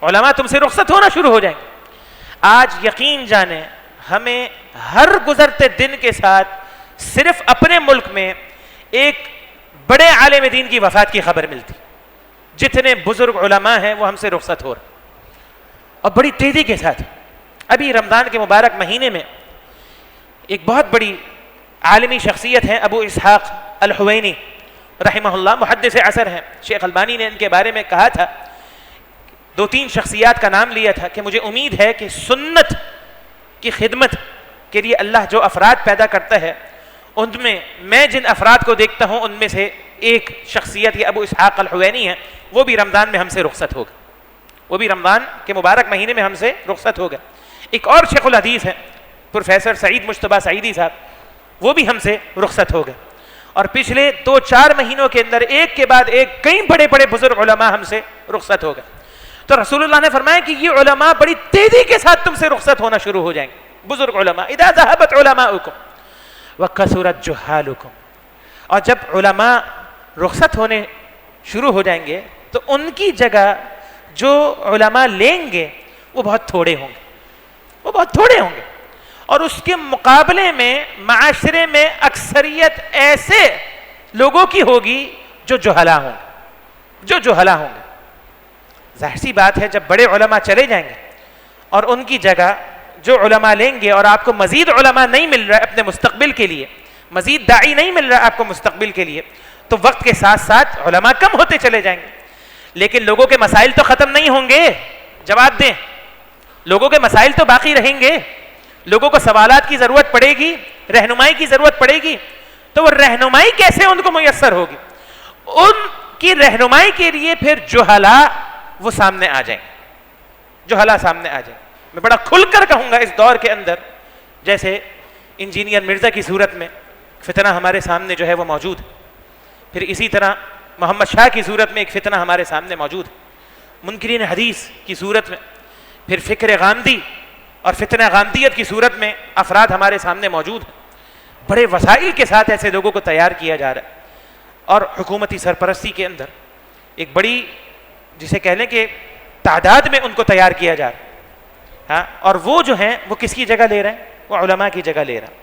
علماء تم سے رخصت ہونا شروع ہو جائیں گے۔ آج یقین جانیں ہمیں ہر گزرتے دن کے ساتھ صرف اپنے ملک میں ایک بڑے عالم دین کی وفات کی خبر ملتی، جتنے بزرگ علماء ہیں وہ ہم سے رخصت ہو رہے، اور بڑی تیزی کے ساتھ۔ ابھی رمضان کے مبارک مہینے میں ایک بہت بڑی عالمی شخصیت ہیں ابو اسحاق الحوینی رحمہ اللہ، محدث عصر ہیں، شیخ البانی نے ان کے بارے میں کہا تھا، دو تین شخصیات کا نام لیا تھا کہ مجھے امید ہے کہ سنت کی خدمت کے لیے اللہ جو افراد پیدا کرتا ہے ان میں جن افراد کو دیکھتا ہوں ان میں سے ایک شخصیت یہ ابو اسحاق الحوینی ہے، وہ بھی رمضان میں ہم سے رخصت ہوگا، وہ بھی رمضان کے مبارک مہینے میں ہم سے رخصت ہوگا۔ ایک اور شیخ الحدیث ہے پروفیسر سعید مجتبیٰ سعیدی صاحب، وہ بھی ہم سے رخصت ہو گئے، اور پچھلے 2-4 مہینوں کے اندر ایک کے بعد ایک کئی بڑے بڑے بزرگ علماء ہم سے رخصت ہو گئے۔ تو رسول اللہ نے فرمایا کہ یہ علماء بڑی تیزی کے ساتھ تم سے رخصت ہونا شروع ہو جائیں گے، بزرگ علماء، اذا ذهبت علماؤکم وکثرت جہالکم، اور جب علماء رخصت ہونے شروع ہو جائیں گے تو ان کی جگہ جو علماء لیں گے وہ بہت تھوڑے ہوں گے، وہ بہت تھوڑے ہوں گے، اور اس کے مقابلے میں معاشرے میں اکثریت ایسے لوگوں کی ہوگی جو جہلا ہوں گے، جو جہلا ہوں گے۔ ظاہر سی بات ہے جب بڑے علماء چلے جائیں گے اور ان کی جگہ جو علماء لیں گے، اور آپ کو مزید علماء نہیں مل رہا ہے اپنے مستقبل کے لیے، مزید داعی نہیں مل رہا ہے آپ کو مستقبل کے لیے، تو وقت کے ساتھ ساتھ علماء کم ہوتے چلے جائیں گے، لیکن لوگوں کے مسائل تو ختم نہیں ہوں گے۔ جواب دیں، لوگوں کے مسائل تو باقی رہیں گے، لوگوں کو سوالات کی ضرورت پڑے گی، رہنمائی کی ضرورت پڑے گی، تو وہ رہنمائی کیسے ان کو میسر ہوگی؟ ان کی رہنمائی کے لیے پھر جہلا وہ سامنے آ جائیں، جہلا سامنے آ جائیں۔ میں بڑا کھل کر کہوں گا اس دور کے اندر، جیسے انجینئر مرزا کی صورت میں فتنہ ہمارے سامنے جو ہے وہ موجود ہے، پھر اسی طرح محمد شاہ کی صورت میں ایک فتنہ ہمارے سامنے موجود ہے، منکرین حدیث کی صورت میں، پھر فکر غامدی اور فتنہ غامدیت کی صورت میں افراد ہمارے سامنے موجود ہیں. بڑے وسائل کے ساتھ ایسے لوگوں کو تیار کیا جا رہا ہے، اور حکومتی سرپرستی کے اندر ایک بڑی جسے کہہ لیں کہ تعداد میں ان کو تیار کیا جا رہا ہے. ہاں، اور وہ جو ہیں وہ کس کی جگہ لے رہے ہیں؟ وہ علماء کی جگہ لے رہا ہے.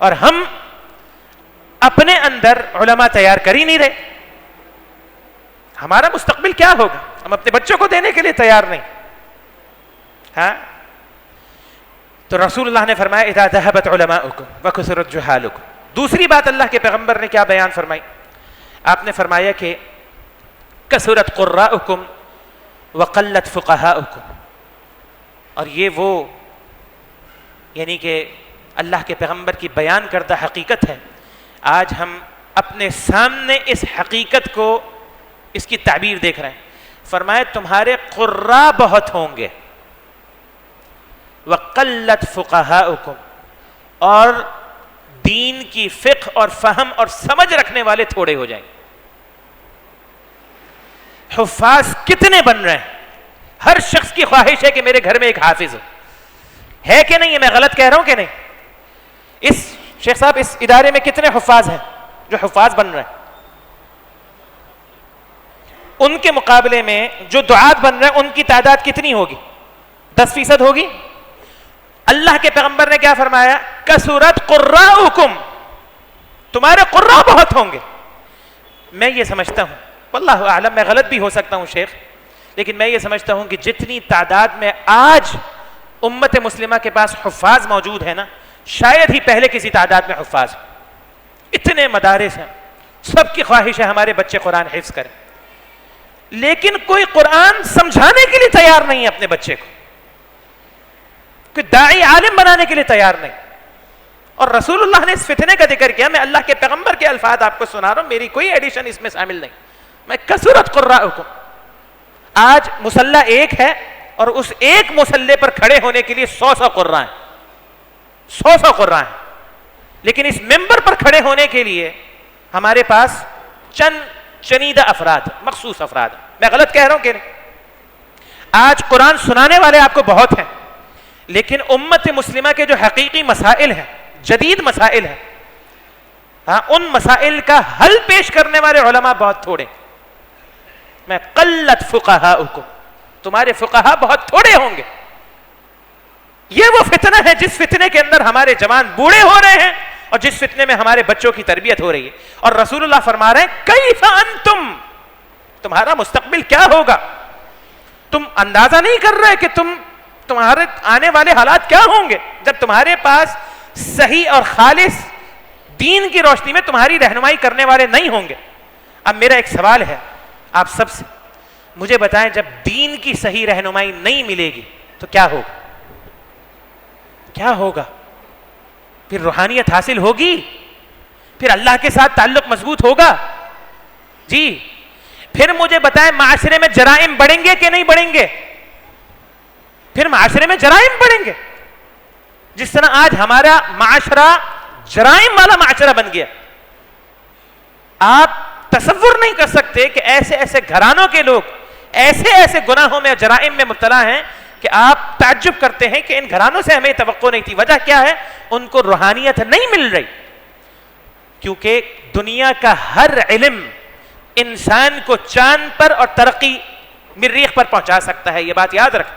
اور ہم اپنے اندر علماء تیار کر ہی نہیں رہے. ہمارا مستقبل کیا ہوگا؟ ہم اپنے بچوں کو دینے کے لیے تیار نہیں. ہاں، تو رسول اللہ نے فرمایا اذا ذهبت علماؤکم وکثرت جہالکم. دوسری بات اللہ کے پیغمبر نے کیا بیان فرمائی؟ آپ نے فرمایا کہ کثرت قراؤکم وقلت فقہاؤکم. اور یہ وہ یعنی کہ اللہ کے پیغمبر کی بیان کردہ حقیقت ہے. آج ہم اپنے سامنے اس حقیقت کو، اس کی تعبیر دیکھ رہے ہیں. فرمایا تمہارے قراء بہت ہوں گے، وقلت فقہاؤکم، اور دین کی فقہ اور فہم اور سمجھ رکھنے والے تھوڑے ہو جائیں گے. حفاظ کتنے بن رہے ہیں؟ ہر شخص کی خواہش ہے کہ میرے گھر میں ایک حافظ ہو. ہے کہ نہیں؟ میں غلط کہہ رہا ہوں کہ نہیں؟ اس شیخ صاحب اس ادارے میں کتنے حفاظ ہیں جو حفاظ بن رہے ہیں؟ ان کے مقابلے میں جو دعات بن رہے ہیں ان کی تعداد کتنی ہوگی؟ 10% ہوگی. اللہ کے پیغمبر نے کیا فرمایا؟ کثرت قراؤکم، تمہارے قراء بہت ہوں گے. میں یہ سمجھتا ہوں، واللہ اعلم میں غلط بھی ہو سکتا ہوں شیخ، لیکن میں یہ سمجھتا ہوں کہ جتنی تعداد میں آج امت مسلمہ کے پاس حفاظ موجود ہے نا، شاید ہی پہلے کسی تعداد میں حفاظ. اتنے مدارس ہیں، سب کی خواہش ہے ہمارے بچے قرآن حفظ کریں، لیکن کوئی قرآن سمجھانے کے لیے تیار نہیں ہے اپنے بچے کو، کوئی داعی عالم بنانے کے لیے تیار نہیں. اور رسول اللہ نے اس فتنے کا ذکر کیا. میں اللہ کے پیغمبر کے الفاظ آپ کو سنا رہا ہوں، میری کوئی ایڈیشن اس میں شامل نہیں. میں کثرت قراءکم، آج مصلی ایک ہے اور اس ایک مصلی پر کھڑے ہونے کے لیے 100 قراء ہیں، 100 قراء ہیں. لیکن اس ممبر پر کھڑے ہونے کے لیے ہمارے پاس چند چنیدہ افراد، مخصوص افراد. میں غلط کہہ رہا ہوں کہ نہیں؟ آج قرآن سنانے والے آپ کو بہت ہیں، لیکن امت مسلمہ کے جو حقیقی مسائل ہیں، جدید مسائل ہیں، ہاں، ان مسائل کا حل پیش کرنے والے علماء بہت تھوڑے. میں قلت فقہاؤکم، تمہارے فقہا بہت تھوڑے ہوں گے. یہ وہ فتنہ ہے جس فتنے کے اندر ہمارے جوان بوڑھے ہو رہے ہیں اور جس فتنے میں ہمارے بچوں کی تربیت ہو رہی ہے. اور رسول اللہ فرما رہے ہیں کیف انتم، تمہارا مستقبل کیا ہوگا؟ تم اندازہ نہیں کر رہے کہ تمہارے آنے والے حالات کیا ہوں گے جب تمہارے پاس صحیح اور خالص دین کی روشنی میں تمہاری رہنمائی کرنے والے نہیں ہوں گے. اب میرا ایک سوال ہے آپ سب سے، مجھے بتائیں جب دین کی صحیح رہنمائی نہیں ملے گی تو کیا ہوگا؟ کیا ہوگا؟ پھر روحانیت حاصل ہوگی؟ پھر اللہ کے ساتھ تعلق مضبوط ہوگا؟ جی. پھر مجھے بتائیں معاشرے میں جرائم بڑھیں گے کہ نہیں بڑھیں گے؟ پھر معاشرے میں جرائم بڑھیں گے. جس طرح آج ہمارا معاشرہ جرائم والا معاشرہ بن گیا. آپ تصور نہیں کر سکتے کہ ایسے ایسے گھرانوں کے لوگ ایسے ایسے گناہوں میں جرائم میں مبتلا ہیں کہ آپ تعجب کرتے ہیں کہ ان گھرانوں سے ہمیں توقع نہیں تھی. وجہ کیا ہے؟ ان کو روحانیت نہیں مل رہی. کیونکہ دنیا کا ہر علم انسان کو چاند پر اور ترقی مریخ پر پہنچا سکتا ہے، یہ بات یاد رکھ.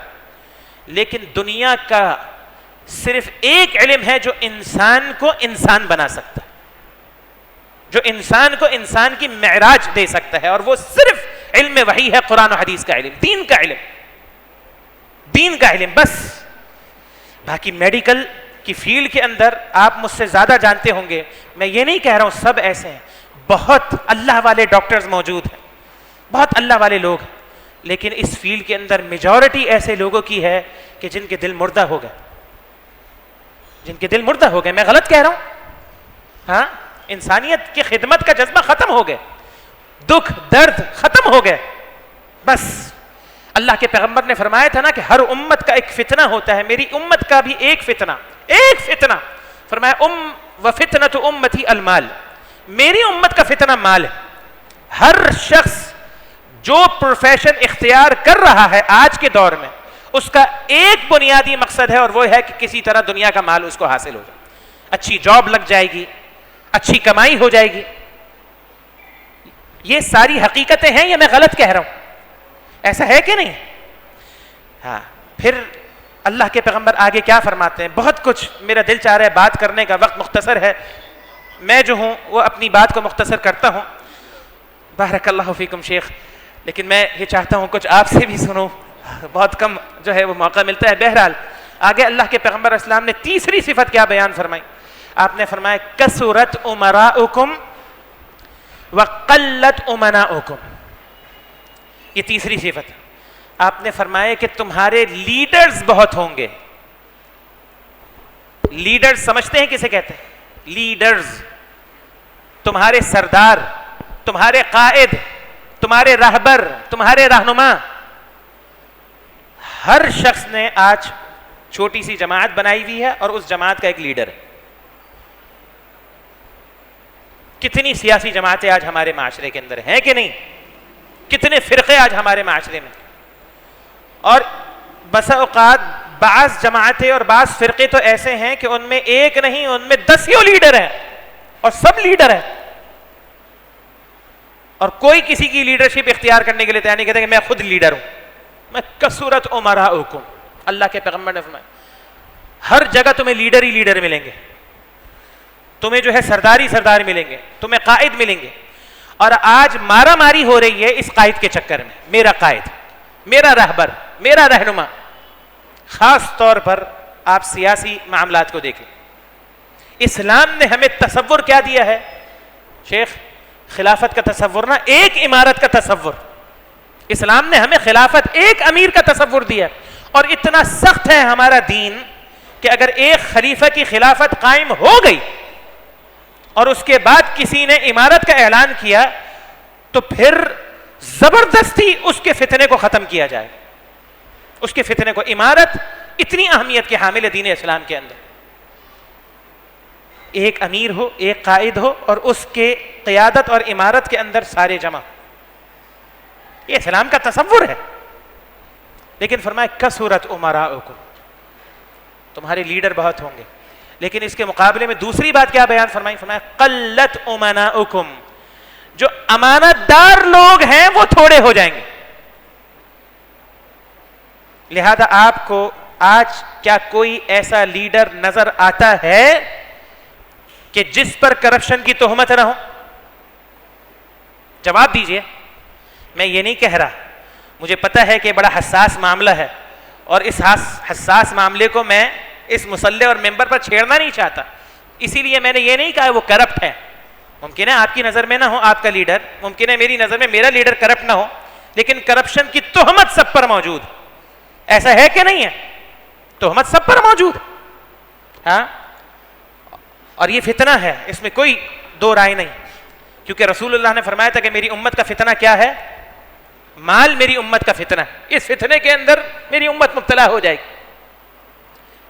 لیکن دنیا کا صرف ایک علم ہے جو انسان کو انسان بنا سکتا ہے، جو انسان کو انسان کی معراج دے سکتا ہے، اور وہ صرف علم وحی ہے، قرآن و حدیث کا علم، دین کا علم، دین کا علم بس. باقی میڈیکل کی فیلڈ کے اندر آپ مجھ سے زیادہ جانتے ہوں گے. میں یہ نہیں کہہ رہا ہوں سب ایسے ہیں، بہت اللہ والے ڈاکٹرز موجود ہیں، بہت اللہ والے لوگ ہیں، لیکن اس فیلڈ کے اندر میجورٹی ایسے لوگوں کی ہے کہ جن کے دل مردہ ہو گئے، جن کے دل مردہ ہو گئے. میں غلط کہہ رہا ہوں؟ ہاں، انسانیت کی خدمت کا جذبہ ختم ہو گئے، دکھ درد ختم ہو گئے. بس اللہ کے پیغمبر نے فرمایا تھا نا کہ ہر امت کا ایک فتنہ ہوتا ہے، میری امت کا بھی ایک فتنہ فرمایا وفتنۃ امتی المال، میری امت کا فتنہ مال ہے. ہر شخص جو پروفیشن اختیار کر رہا ہے آج کے دور میں اس کا ایک بنیادی مقصد ہے اور وہ ہے کہ کسی طرح دنیا کا مال اس کو حاصل ہو جائے, اچھی جاب لگ جائے گی, اچھی کمائی ہو جائے گی. یہ ساری حقیقتیں ہیں یا میں غلط کہہ رہا ہوں؟ ایسا ہے کہ نہیں؟ ہاں. پھر اللہ کے پیغمبر آگے کیا فرماتے ہیں؟ بہت کچھ میرا دل چاہ رہا ہے بات کرنے کا, وقت مختصر ہے, میں جو ہوں وہ اپنی بات کو مختصر کرتا ہوں. بارک اللہ فیکم شیخ, لیکن میں یہ چاہتا ہوں کچھ آپ سے بھی سنوں, بہت کم جو ہے وہ موقع ملتا ہے. بہرحال آگے اللہ کے پیغمبر اسلام نے تیسری صفت کیا بیان فرمائی؟ آپ نے فرمایا کثرت امراؤکم وقلت امناؤکم. یہ تیسری صفت. آپ نے فرمایا کہ تمہارے لیڈرز بہت ہوں گے. لیڈرز سمجھتے ہیں کسے کہتے ہیں؟ لیڈرز, تمہارے سردار, تمہارے قائد, تمہارے راہبر, تمہارے رہنما. ہر شخص نے آج چھوٹی سی جماعت بنائی ہوئی ہے اور اس جماعت کا ایک لیڈر ہے. کتنی سیاسی جماعتیں آج ہمارے معاشرے کے اندر ہیں کہ نہیں؟ کتنے فرقے آج ہمارے معاشرے میں, اور بسا اوقات بعض جماعتیں اور بعض فرقے تو ایسے ہیں کہ ان میں ایک نہیں, ان میں 10 لیڈر ہیں اور سب لیڈر ہیں, اور کوئی کسی کی لیڈرشپ اختیار کرنے کے لیے تیار نہیں, کہتے کہ میں خود لیڈر ہوں. میں کثرت امراؤکم, اللہ کے پیغمبر نے فرمایا ہر جگہ تمہیں لیڈر ہی لیڈر ملیں گے, تمہیں جو ہے سرداری سردار ملیں گے, تمہیں قائد ملیں گے. اور آج مارا ماری ہو رہی ہے اس قائد کے چکر میں, میرا قائد, میرا رہبر, میرا رہنما. خاص طور پر آپ سیاسی معاملات کو دیکھیں. اسلام نے ہمیں تصور کیا دیا ہے شیخ؟ خلافت کا تصور نہ, ایک امارت کا تصور. اسلام نے ہمیں خلافت, ایک امیر کا تصور دیا, اور اتنا سخت ہے ہمارا دین کہ اگر ایک خلیفہ کی خلافت قائم ہو گئی اور اس کے بعد کسی نے امارت کا اعلان کیا تو پھر زبردستی اس کے فتنے کو ختم کیا جائے, اس کے فتنے کو. امارت اتنی اہمیت کے حامل ہے دین اسلام کے اندر. ایک امیر ہو, ایک قائد ہو, اور اس کے قیادت اور امارت کے اندر سارے جمع. یہ اسلام کا تصور ہے. لیکن فرمایا کثرت امراؤکم, تمہارے لیڈر بہت ہوں گے. لیکن اس کے مقابلے میں دوسری بات کیا بیان فرمائی؟ فرمایا قلت امناؤکم, جو امانت دار لوگ ہیں وہ تھوڑے ہو جائیں گے. لہذا آپ کو آج کیا کوئی ایسا لیڈر نظر آتا ہے کہ جس پر کرپشن کی تہمت نہ ہو؟ جواب دیجئے. میں یہ نہیں کہہ رہا, مجھے پتہ ہے کہ بڑا حساس معاملہ ہے, اور اس حساس معاملے کو میں اس مصلی اور ممبر پر چھیڑنا نہیں چاہتا, اسی لیے میں نے یہ نہیں کہا وہ کرپٹ ہے. ممکن ہے آپ کی نظر میں نہ ہو آپ کا لیڈر, ممکن ہے میری نظر میں میرا لیڈر کرپٹ نہ ہو, لیکن کرپشن کی تہمت سب پر موجود. ایسا ہے کہ نہیں ہے؟ تہمت سب پر موجود. ہاں, اور یہ فتنہ ہے, اس میں کوئی دو رائے نہیں, کیونکہ رسول اللہ نے فرمایا تھا کہ میری امت کا فتنہ کیا ہے؟ مال میری امت کا فتنہ ہے. اس فتنے کے اندر میری امت مبتلا ہو جائے گی.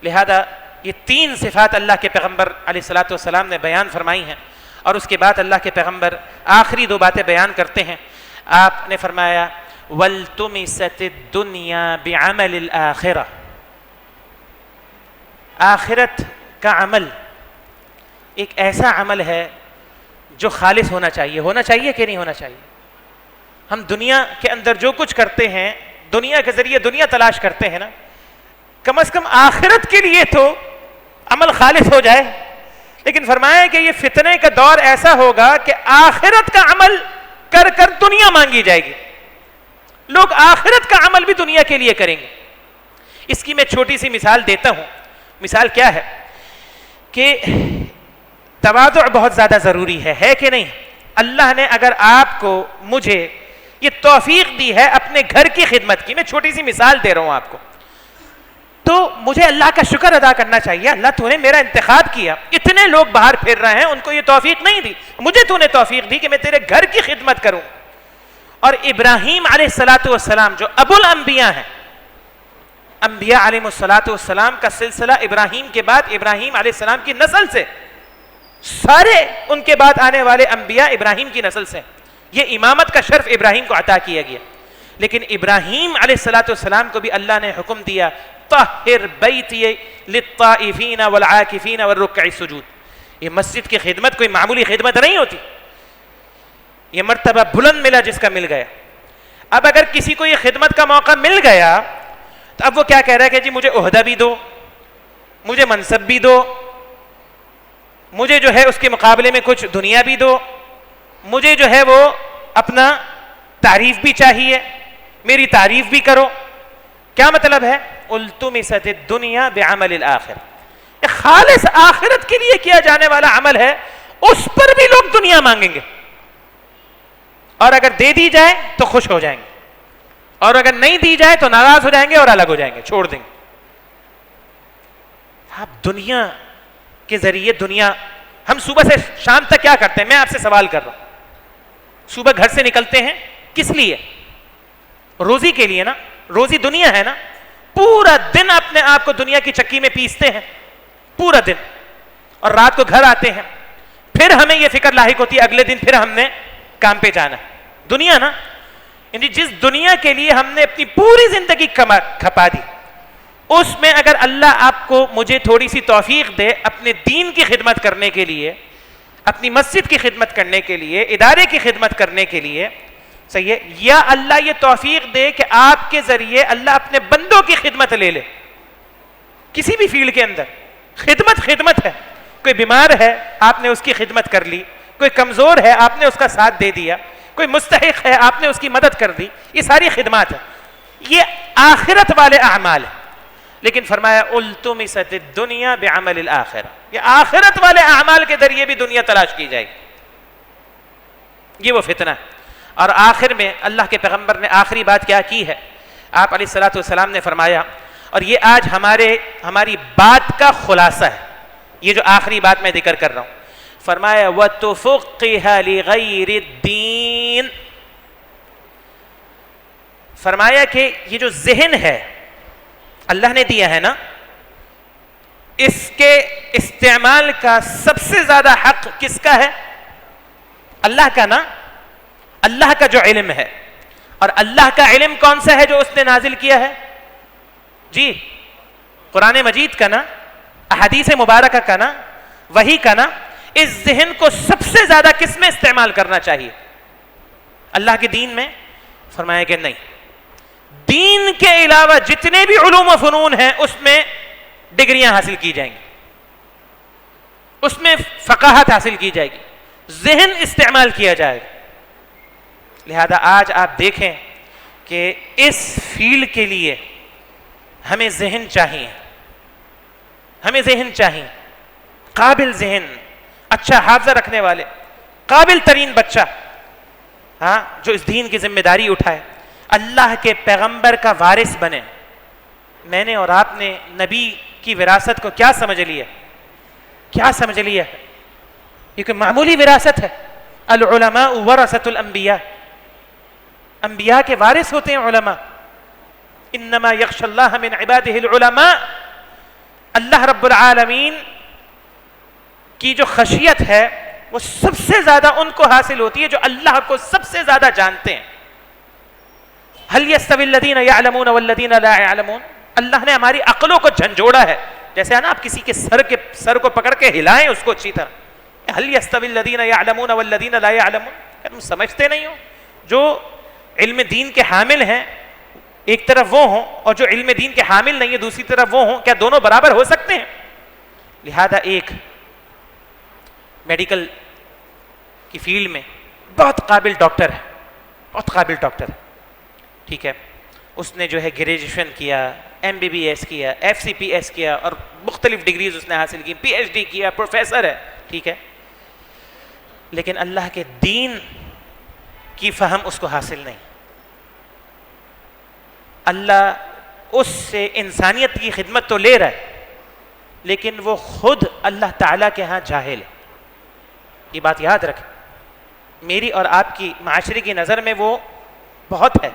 لہذا یہ 3 صفات اللہ کے پیغمبر علیہ الصلوۃ والسلام نے بیان فرمائی ہیں, اور اس کے بعد اللہ کے پیغمبر آخری 2 باتیں بیان کرتے ہیں. آپ نے فرمایا وَالْتُمِسَتِ الدُّنْيَا بِعَمَلِ الْآخِرَةِ, آخرت کا عمل ایک ایسا عمل ہے جو خالص ہونا چاہیے. ہونا چاہیے کہ نہیں ہونا چاہیے؟ ہم دنیا کے اندر جو کچھ کرتے ہیں, دنیا کے ذریعے دنیا تلاش کرتے ہیں نا, کم از کم آخرت کے لیے تو عمل خالص ہو جائے. لیکن فرمایا کہ یہ فتنے کا دور ایسا ہوگا کہ آخرت کا عمل کر کر دنیا مانگی جائے گی. لوگ آخرت کا عمل بھی دنیا کے لیے کریں گے. اس کی میں چھوٹی سی مثال دیتا ہوں. مثال کیا ہے کہ تواضع بہت زیادہ ضروری ہے کہ نہیں؟ اللہ نے اگر آپ کو, مجھے یہ توفیق دی ہے اپنے گھر کی خدمت کی, میں چھوٹی سی مثال دے رہا ہوں آپ کو, تو مجھے اللہ کا شکر ادا کرنا چاہیے. اللہ تو نے میرا انتخاب کیا. اتنے لوگ باہر پھر رہے ہیں, ان کو یہ توفیق نہیں دی, مجھے تو نے توفیق دی کہ میں تیرے گھر کی خدمت کروں. اور ابراہیم علیہ الصلوۃ والسلام جو ابو الانبیاء ہیں, انبیاء علیہ الصلوۃ والسلام کا سلسلہ ابراہیم کے بعد ابراہیم علیہ السلام کی نسل سے, سارے ان کے بعد آنے والے انبیاء ابراہیم کی نسل سے. یہ امامت کا شرف ابراہیم کو عطا کیا گیا. لیکن ابراہیم علیہ الصلوۃ والسلام کو بھی اللہ نے حکم دیا طہر بیتی للطائفین والعاکفین والرکع السجود. یہ مسجد کی خدمت کوئی معمولی خدمت نہیں ہوتی, یہ مرتبہ بلند ملا جس کا مل گیا. اب اگر کسی کو یہ خدمت کا موقع مل گیا تو اب وہ کیا کہہ رہا ہے کہ جی مجھے عہدہ بھی دو, مجھے منصب بھی دو, مجھے جو ہے اس کے مقابلے میں کچھ دنیا بھی دو, مجھے جو ہے وہ اپنا تعریف بھی چاہیے, میری تعریف بھی کرو. کیا مطلب ہے؟ التمست الدنیا بعمل الآخر, خالص آخرت کے لیے کیا جانے والا عمل ہے, اس پر بھی لوگ دنیا مانگیں گے, اور اگر دے دی جائے تو خوش ہو جائیں گے, اور اگر نہیں دی جائے تو ناراض ہو جائیں گے اور الگ ہو جائیں گے, چھوڑ دیں گے. آپ دنیا کے ذریعے دنیا, ہم صبح سے شام تک کیا کرتے ہیں؟ میں آپ سے سوال کر رہا ہوں. صبح گھر سے نکلتے ہیں کس لیے؟ روزی کے لیے نا, روزی دنیا ہے نا. پورا دن اپنے آپ کو دنیا کی چکی میں پیستے ہیں پورا دن, اور رات کو گھر آتے ہیں, پھر ہمیں یہ فکر لاحق ہوتی ہے اگلے دن پھر ہم نے کام پہ جانا. دنیا نا, یعنی جس دنیا کے لیے ہم نے اپنی پوری زندگی کھپا دی, اس میں اگر اللہ آپ کو مجھے تھوڑی سی توفیق دے اپنے دین کی خدمت کرنے کے لیے, اپنی مسجد کی خدمت کرنے کے لیے, ادارے کی خدمت کرنے کے لیے, صحیح ہے, یا اللہ یہ توفیق دے کہ آپ کے ذریعے اللہ اپنے بندوں کی خدمت لے لے, کسی بھی فیلڈ کے اندر خدمت ہے. کوئی بیمار ہے آپ نے اس کی خدمت کر لی, کوئی کمزور ہے آپ نے اس کا ساتھ دے دیا, کوئی مستحق ہے آپ نے اس کی مدد کر دی, یہ ساری خدمات ہیں, یہ آخرت والے اعمال ہیں. لیکن فرمایا التمست الدنیا بعمل الآخرہ, یہ آخرت والے اعمال کے ذریعے بھی دنیا تلاش کی جائے گی. یہ وہ فتنہ ہے. اور آخر میں اللہ کے پیغمبر نے آخری بات کیا کی ہے؟ آپ علیہ الصلوۃ والسلام نے فرمایا, اور یہ آج ہماری بات کا خلاصہ ہے, یہ جو آخری بات میں ذکر کر رہا ہوں, فرمایا وَتُفُقِّهَ لِغَيْرِ الدِّينِ, فرمایا کہ یہ جو ذہن ہے اللہ نے دیا ہے نا, اس کے استعمال کا سب سے زیادہ حق کس کا ہے؟ اللہ کا نا. اللہ کا جو علم ہے, اور اللہ کا علم کون سا ہے جو اس نے نازل کیا ہے؟ جی قرآن مجید کا نا, احادیث مبارکہ کا نا, وحی کا نا. اس ذہن کو سب سے زیادہ کس میں استعمال کرنا چاہیے؟ اللہ کے دین میں. فرمایا کہ نہیں, دین کے علاوہ جتنے بھی علوم و فنون ہیں اس میں ڈگریاں حاصل کی جائیں گی, اس میں فقاہت حاصل کی جائے گی, ذہن استعمال کیا جائے گا. لہذا آج آپ دیکھیں کہ اس فیلڈ کے لیے ہمیں ذہن چاہیے, ہمیں ذہن چاہیے, قابل ذہن, اچھا حافظہ رکھنے والے, قابل ترین بچہ, ہاں, جو اس دین کی ذمہ داری اٹھائے, اللہ کے پیغمبر کا وارث بنے. میں نے اور آپ نے نبی کی وراثت کو کیا سمجھ لیا؟ کیا سمجھ لیا؟ یہ کوئی معمولی وراثت ہے. العلماء ورثۃ الانبیاء, انبیاء کے وارث ہوتے ہیں علماء. انما یخشی اللہ من عبادہ العلماء, اللہ رب العالمین کی جو خشیت ہے وہ سب سے زیادہ ان کو حاصل ہوتی ہے جو اللہ کو سب سے زیادہ جانتے ہیں. هل يستوي الذين يعلمون والذين لا يعلمون, اللہ نے ہماری عقلوں کو جھنجھوڑا ہے, جیسے ہے نا آپ کسی کے سر کو پکڑ کے ہلائیں اس کو اچھی طرح. هل يستوي الذين يعلمون والذين لا يعلمون, کیا تم سمجھتے نہیں ہو؟ جو علم دین کے حامل ہیں ایک طرف وہ ہوں, اور جو علم دین کے حامل نہیں ہے دوسری طرف وہ ہوں, کیا دونوں برابر ہو سکتے ہیں؟ لہذا ایک میڈیکل کی فیلڈ میں بہت قابل ڈاکٹر ہے, بہت قابل ڈاکٹر ہے, ٹھیک ہے, اس نے جو ہے گریجویشن کیا, MBBS کیا, FCPS کیا, اور مختلف ڈگریز اس نے حاصل کی, PhD کیا, پروفیسر ہے, ٹھیک ہے, لیکن اللہ کے دین کی فہم اس کو حاصل نہیں. اللہ اس سے انسانیت کی خدمت تو لے رہا ہے لیکن وہ خود اللہ تعالیٰ کے ہاں جاہل ہے. یہ بات یاد رکھیں, میری اور آپ کی معاشرے کی نظر میں وہ بہت ہے,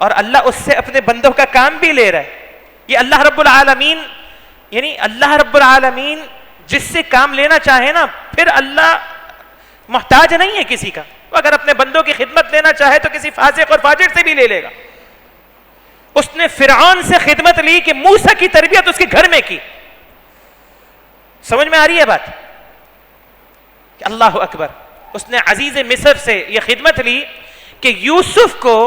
اور اللہ اس سے اپنے بندوں کا کام بھی لے رہا ہے. یہ اللہ رب العالمین, یعنی اللہ رب العالمین جس سے کام لینا چاہے نا, پھر اللہ محتاج نہیں ہے کسی کا, وہ اگر اپنے بندوں کی خدمت لینا چاہے تو کسی فاسق اور فاجر سے بھی لے لے گا. اس نے فرعون سے خدمت لی کہ موسیٰ کی تربیت اس کے گھر میں کی. سمجھ میں آ رہی ہے بات؟ کہ اللہ اکبر. اس نے عزیز مصر سے یہ خدمت لی کہ یوسف کو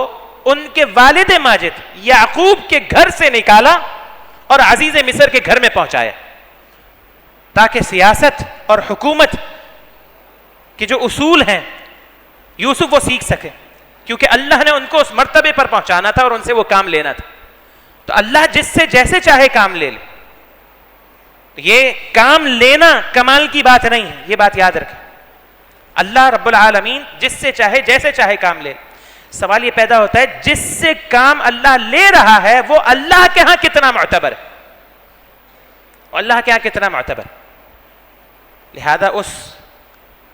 ان کے والد ماجد یعقوب کے گھر سے نکالا اور عزیز مصر کے گھر میں پہنچایا تاکہ سیاست اور حکومت کے جو اصول ہیں یوسف وہ سیکھ سکے, کیونکہ اللہ نے ان کو اس مرتبے پر پہنچانا تھا اور ان سے وہ کام لینا تھا. تو اللہ جس سے جیسے چاہے کام لے لے. یہ کام لینا کمال کی بات نہیں ہے, یہ بات یاد رکھیں. اللہ رب العالمین جس سے چاہے جیسے چاہے کام لے. سوال یہ پیدا ہوتا ہے جس سے کام اللہ لے رہا ہے وہ اللہ کے ہاں کتنا معتبر ہے, اللہ کے ہاں کتنا معتبر. لہذا اس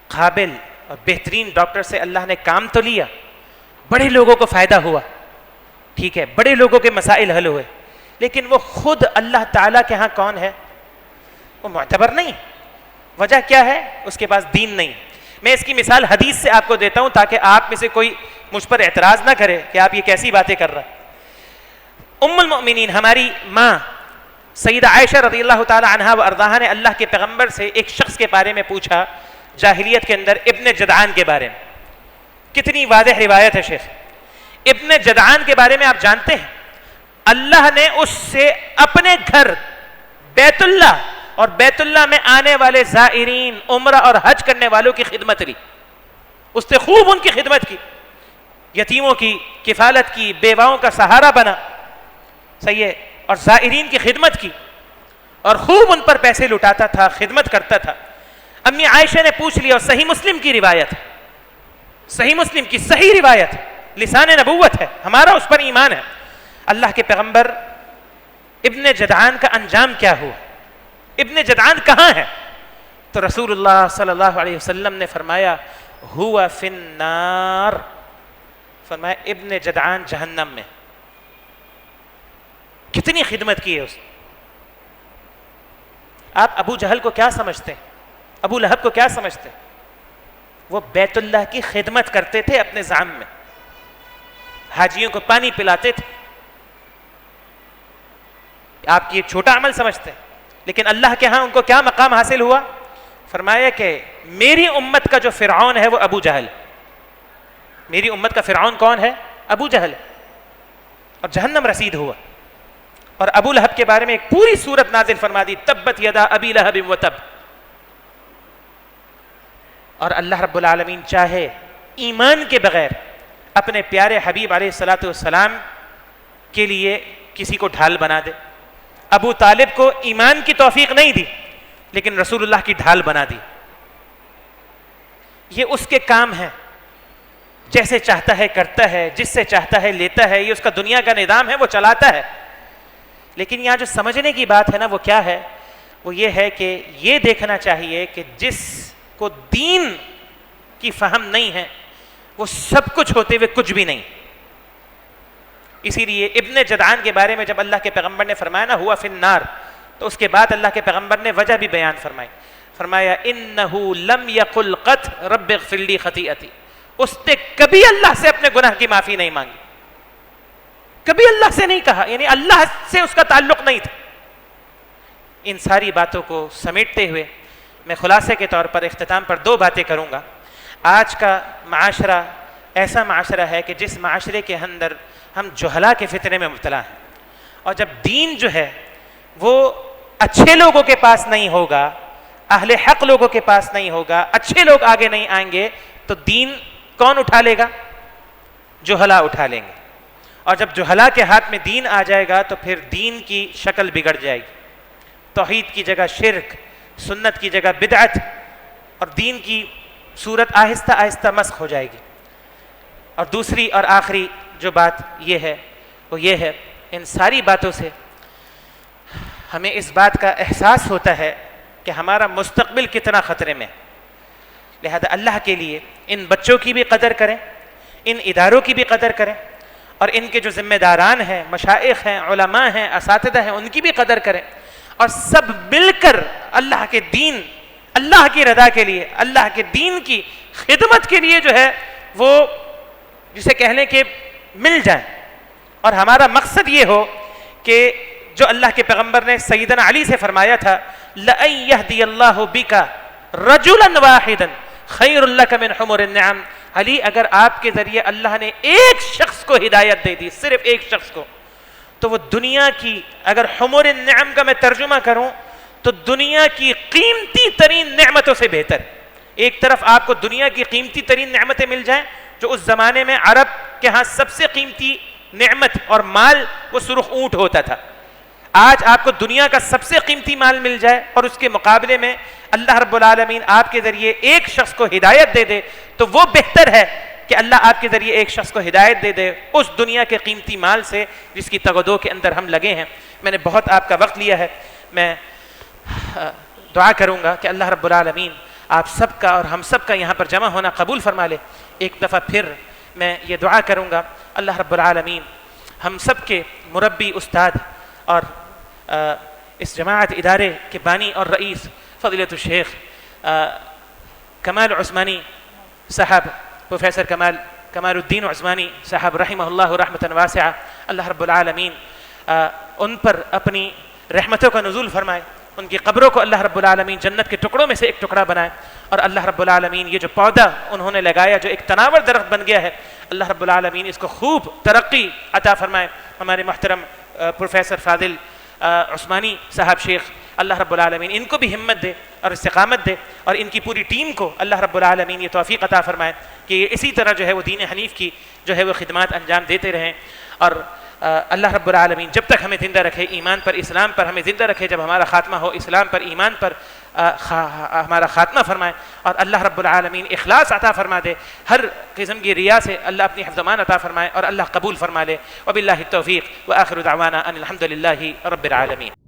قابل اور بہترین ڈاکٹر سے اللہ نے کام تو لیا, بڑے لوگوں کو فائدہ ہوا, ٹھیک ہے, بڑے لوگوں کے مسائل حل ہوئے, لیکن وہ خود اللہ تعالیٰ کے ہاں کون ہے؟ وہ معتبر نہیں. وجہ کیا ہے؟ اس کے پاس دین نہیں. میں اس کی مثال حدیث سے آپ کو دیتا ہوں تاکہ آپ میں سے کوئی مجھ پر اعتراض نہ کرے کہ آپ یہ کیسی باتیں کر رہے ہیں. ام المؤمنین ہماری ماں سیدہ عائشہ رضی اللہ تعالی عنہا و ارضاہا نے اللہ کے پیغمبر سے ایک شخص کے بارے میں پوچھا جاہلیت کے اندر, ابن جدعان کے بارے میں. کتنی واضح روایت ہے شیخ. ابن جدعان کے بارے میں آپ جانتے ہیں اللہ نے اس سے اپنے گھر بیت اللہ اور بیت اللہ میں آنے والے زائرین, عمرہ اور حج کرنے والوں کی خدمت لی. اس نے خوب ان کی خدمت کی, یتیموں کی کفالت کی, بیواؤں کا سہارا بنا, صحیح ہے, اور زائرین کی خدمت کی اور خوب ان پر پیسے لٹاتا تھا, خدمت کرتا تھا. امی عائشہ نے پوچھ لیا, اور صحیح مسلم کی روایت, صحیح مسلم کی صحیح روایت, لسان نبوت ہے, ہمارا اس پر ایمان ہے. اللہ کے پیغمبر ابن جدعان کا انجام کیا ہوا, ابن جدعان کہاں ہے؟ تو رسول اللہ صلی اللہ علیہ وسلم نے فرمایا ہوا فی النار, فرمایا ابن جدعان جہنم میں. کتنی خدمت کی ہے اس نے. آپ ابو جہل کو کیا سمجھتے ہیں, ابو لہب کو کیا سمجھتے ہیں؟ وہ بیت اللہ کی خدمت کرتے تھے اپنے زعم میں, حاجیوں کو پانی پلاتے تھے. آپ کی ایک چھوٹا عمل سمجھتے ہیں, لیکن اللہ کے ہاں ان کو کیا مقام حاصل ہوا؟ فرمایا کہ میری امت کا جو فرعون ہے وہ ابو جہل. میری امت کا فرعون کون ہے؟ ابو جہل. اور جہنم رسید ہوا. اور ابو لہب کے بارے میں ایک پوری سورت نازل فرما دی, تبت یدا ابی لہب وتب. اور اللہ رب العالمین چاہے ایمان کے بغیر اپنے پیارے حبیب علیہ الصلوۃ والسلام کے لیے کسی کو ڈھال بنا دے. ابو طالب کو ایمان کی توفیق نہیں دی, لیکن رسول اللہ کی ڈھال بنا دی. یہ اس کے کام ہیں, جیسے چاہتا ہے کرتا ہے, جس سے چاہتا ہے لیتا ہے, یہ اس کا دنیا کا نظام ہے, وہ چلاتا ہے. لیکن یہاں جو سمجھنے کی بات ہے نا وہ کیا ہے؟ وہ یہ ہے کہ یہ دیکھنا چاہیے کہ جس کو دین کی فہم نہیں ہے وہ سب کچھ ہوتے ہوئے کچھ بھی نہیں. اسی لیے ابن جدعان کے بارے میں جب اللہ کے پیغمبر نے فرمایا نا ہوا فی النار, تو اس کے بعد اللہ کے پیغمبر نے وجہ بھی بیان فرمائی. فرمایا انہ لم یقل قط رب اغفر لی خطیئتی. اس نے کبھی اللہ سے اپنے گناہ کی معافی نہیں مانگی, کبھی اللہ سے نہیں کہا, یعنی اللہ سے اس کا تعلق نہیں تھا. ان ساری باتوں کو سمیٹتے ہوئے میں خلاصے کے طور پر اختتام پر دو باتیں کروں گا. آج کا معاشرہ ایسا معاشرہ ہے کہ جس معاشرے کے اندر ہم جہلا کے فتنے میں مبتلا ہیں, اور جب دین جو ہے وہ اچھے لوگوں کے پاس نہیں ہوگا, اہل حق لوگوں کے پاس نہیں ہوگا, اچھے لوگ آگے نہیں آئیں گے, تو دین کون اٹھا لے گا؟ جہلا اٹھا لیں گے. اور جب جہلا کے ہاتھ میں دین آ جائے گا تو پھر دین کی شکل بگڑ جائے گی. توحید کی جگہ شرک, سنت کی جگہ بدعت, اور دین کی صورت آہستہ آہستہ مسخ ہو جائے گی. اور دوسری اور آخری جو بات یہ ہے وہ یہ ہے, ان ساری باتوں سے ہمیں اس بات کا احساس ہوتا ہے کہ ہمارا مستقبل کتنا خطرے میں. لہذا اللہ کے لیے ان بچوں کی بھی قدر کریں, ان اداروں کی بھی قدر کریں, اور ان کے جو ذمہ داران ہیں, مشائخ ہیں, علماء ہیں, اساتذہ ہیں, ان کی بھی قدر کریں, اور سب مل کر اللہ کے دین, اللہ کی رضا کے لیے, اللہ کے دین کی خدمت کے لیے جو ہے وہ جسے کہہ لیں کہ مل جائیں، اور ہمارا مقصد یہ ہو کہ جو اللہ کے پیغمبر نے سیدنا علی سے فرمایا تھا لَأَن يَهْدِيَ اللَّهُ بِكَ رَجُلًا وَاحِدًا خَيْرٌ لَكَ مِنْ حُمُرِ النِّعَمِ، علی اگر آپ کے ذریعے اللہ نے ایک شخص کو ہدایت دے دی، صرف ایک شخص کو، تو وہ دنیا کی، اگر حمر النعم کا میں ترجمہ کروں تو دنیا کی قیمتی ترین نعمتوں سے بہتر۔ ایک طرف آپ کو دنیا کی قیمتی ترین نعمتیں مل جائیں، جو اس زمانے میں عرب کے ہاں سب سے قیمتی نعمت اور مال وہ سرخ اونٹ ہوتا تھا، آج آپ کو دنیا کا سب سے قیمتی مال مل جائے اور اس کے مقابلے میں اللہ رب العالمین آپ کے ذریعے ایک شخص کو ہدایت دے دے، تو وہ بہتر ہے کہ اللہ آپ کے ذریعے ایک شخص کو ہدایت دے دے اس دنیا کے قیمتی مال سے جس کی تغدو کے اندر ہم لگے ہیں۔ میں نے بہت آپ کا وقت لیا ہے، میں دعا کروں گا کہ اللہ رب العالمین آپ سب کا اور ہم سب کا یہاں پر جمع ہونا قبول فرما لے۔ ایک دفعہ پھر میں یہ دعا کروں گا اللہ رب العالمین ہم سب کے مربی، استاد اور اس جماعت ادارے کے بانی اور رئیس فضیلت الشیخ کمال عثمانی صاحب، پروفیسر کمال الدین عثمانی صاحب رحمہ اللہ رحمۃ واسعہ، اللہ رب العالمین ان پر اپنی رحمتوں کا نزول فرمائے، ان کی قبروں کو اللہ رب العالمین جنت کے ٹکڑوں میں سے ایک ٹکڑا بنائے، اور اللہ رب العالمین یہ جو پودا انہوں نے لگایا جو ایک تناور درخت بن گیا ہے، اللہ رب العالمین اس کو خوب ترقی عطا فرمائے۔ ہمارے محترم پروفیسر فاضل عثمانی صاحب شیخ، اللہ رب العالمین ان کو بھی ہمت دے اور استقامت دے، اور ان کی پوری ٹیم کو اللہ رب العالمین یہ توفیق عطا فرمائے کہ یہ اسی طرح جو ہے وہ دین حنیف کی جو ہے وہ خدمات انجام دیتے رہیں، اور اللہ رب العالمین جب تک ہمیں زندہ رکھے ایمان پر، اسلام پر ہمیں زندہ رکھے، جب ہمارا خاتمہ ہو اسلام پر، ایمان پر ہمارا خاتمہ فرمائے، اور اللہ رب العالمین اخلاص عطا فرما دے، ہر قسم کی ریا سے اللہ اپنی حفظ امان عطا فرمائے اور اللہ قبول فرما لے۔ وباللہ التوفیق وآخر دعوانا ان الحمد للہ رب العالمین۔